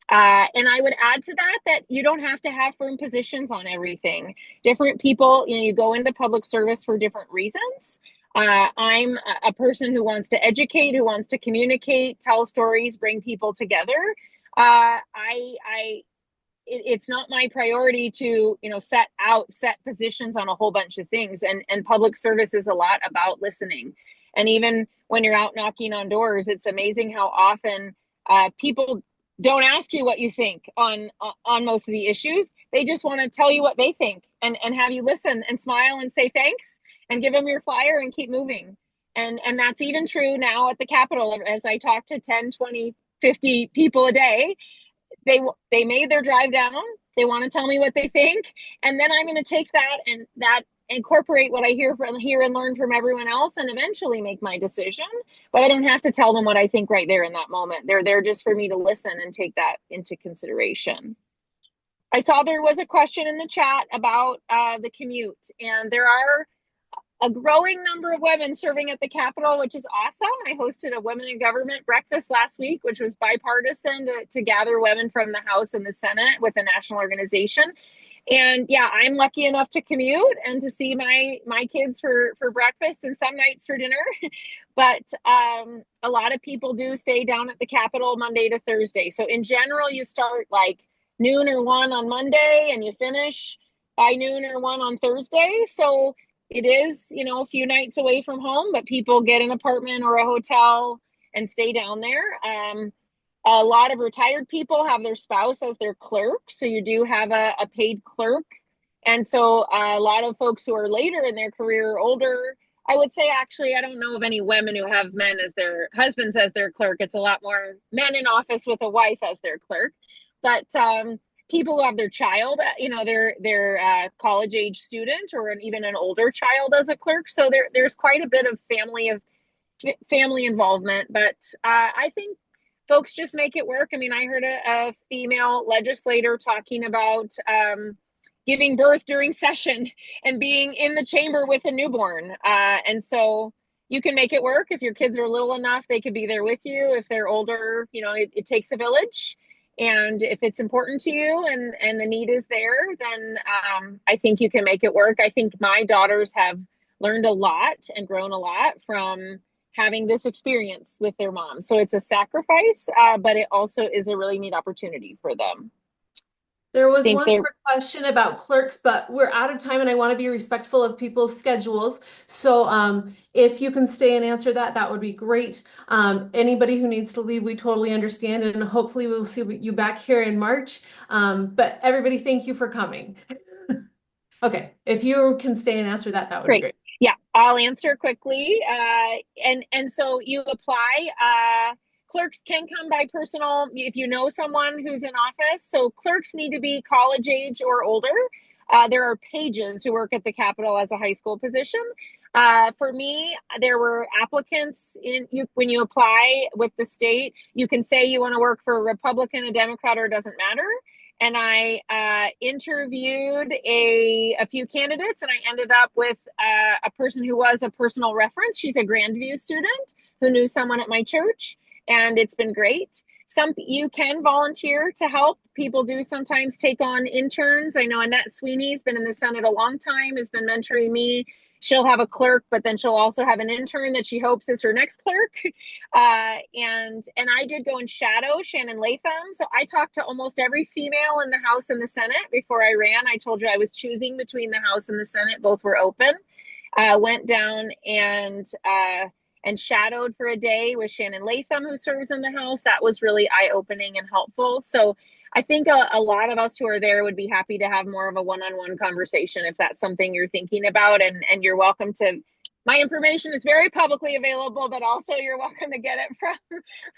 And I would add to that you don't have to have firm positions on everything. Different people, you go into public service for different reasons. I'm a person who wants to educate, who wants to communicate, tell stories, bring people together. It's not my priority to, set positions on a whole bunch of things. And public service is a lot about listening. And even when you're out knocking on doors, it's amazing how often people don't ask you what you think on most of the issues. They just want to tell you what they think and have you listen and smile and say thanks and give them your flyer and keep moving. And that's even true now at the Capitol. As I talk to 10, 20, 50 people a day, they made their drive down. They want to tell me what they think. And then I'm going to take that incorporate what I hear and learn from everyone else, and eventually make my decision. But I don't have to tell them what I think right there in that moment. They're there just for me to listen and take that into consideration. I saw there was a question in the chat about the commute, and there are a growing number of women serving at the Capitol, which is awesome. I hosted a women in government breakfast last week, which was bipartisan to gather women from the House and the Senate with a national organization. And yeah, I'm lucky enough to commute and to see my kids for breakfast and some nights for dinner. But a lot of people do stay down at the Capitol Monday to Thursday. So in general, you start like noon or 1 on Monday and you finish by noon or 1 on Thursday. So it is, a few nights away from home, but people get an apartment or a hotel and stay down there. A lot of retired people have their spouse as their clerk. So you do have a paid clerk. And so a lot of folks who are later in their career, older, I would say, actually, I don't know of any women who have men as their husbands as their clerk. It's a lot more men in office with a wife as their clerk. But people who have their child, their college age student or even an older child as a clerk. So there's quite a bit of family involvement. But I think folks just make it work. I mean, I heard a female legislator talking about giving birth during session and being in the chamber with a newborn. And so you can make it work. If your kids are little enough, they could be there with you. If they're older, it takes a village. And if it's important to you and the need is there, then I think you can make it work. I think my daughters have learned a lot and grown a lot from having this experience with their mom. So it's a sacrifice, but it also is a really neat opportunity for them. There was one quick question about clerks, but we're out of time and I want to be respectful of people's schedules. So if you can stay and answer that would be great. Anybody who needs to leave, we totally understand. And hopefully we'll see you back here in March. But everybody, thank you for coming. Okay, if you can stay and answer that would be great. Yeah, I'll answer quickly. And so you apply. Clerks can come by personal if you know someone who's in office. So clerks need to be college age or older. There are pages who work at the Capitol as a high school position. For me, there were applicants when you apply with the state. You can say you want to work for a Republican, a Democrat, or it doesn't matter. and I interviewed a few candidates, and I ended up with a person who was a personal reference. She's a Grandview student who knew someone at my church, and it's been great. You can volunteer to help. People do sometimes take on interns. I know Annette Sweeney's been in the Senate a long time, has been mentoring me. She'll have a clerk, but then she'll also have an intern that she hopes is her next clerk. And I did go and shadow Shannon Latham. So I talked to almost every female in the House and the Senate before I ran. I told you I was choosing between the House and the Senate. Both were open. Went down and shadowed for a day with Shannon Latham, who serves in the House. That was really eye-opening and helpful. So I think a lot of us who are there would be happy to have more of a one-on-one conversation if that's something you're thinking about. And you're welcome to, my information is very publicly available, but also you're welcome to get it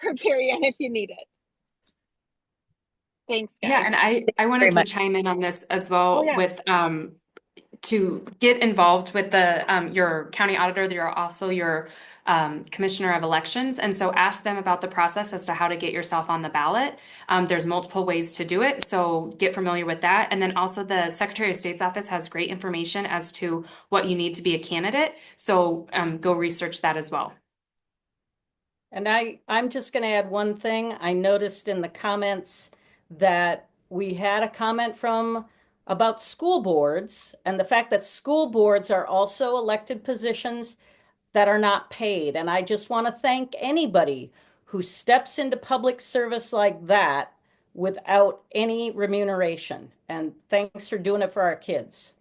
from Carrie Ann if you need it. Thanks, guys. Yeah, and I wanted to much. chime in on this as well Oh, yeah. with to get involved with the your county auditor. You're also your commissioner of elections, and so ask them about the process as to how to get yourself on the ballot. There's multiple ways to do it, so get familiar with that. And then also the Secretary of State's office has great information as to what you need to be a candidate. So go research that as well. And I'm just going to add one thing. I noticed in the comments that we had a comment about school boards and the fact that school boards are also elected positions that are not paid. And I just want to thank anybody who steps into public service like that without any remuneration. And thanks for doing it for our kids.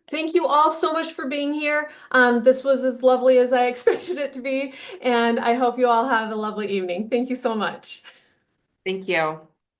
Thank you all so much for being here. This was as lovely as I expected it to be, and I hope you all have a lovely evening. Thank you so much. Thank you.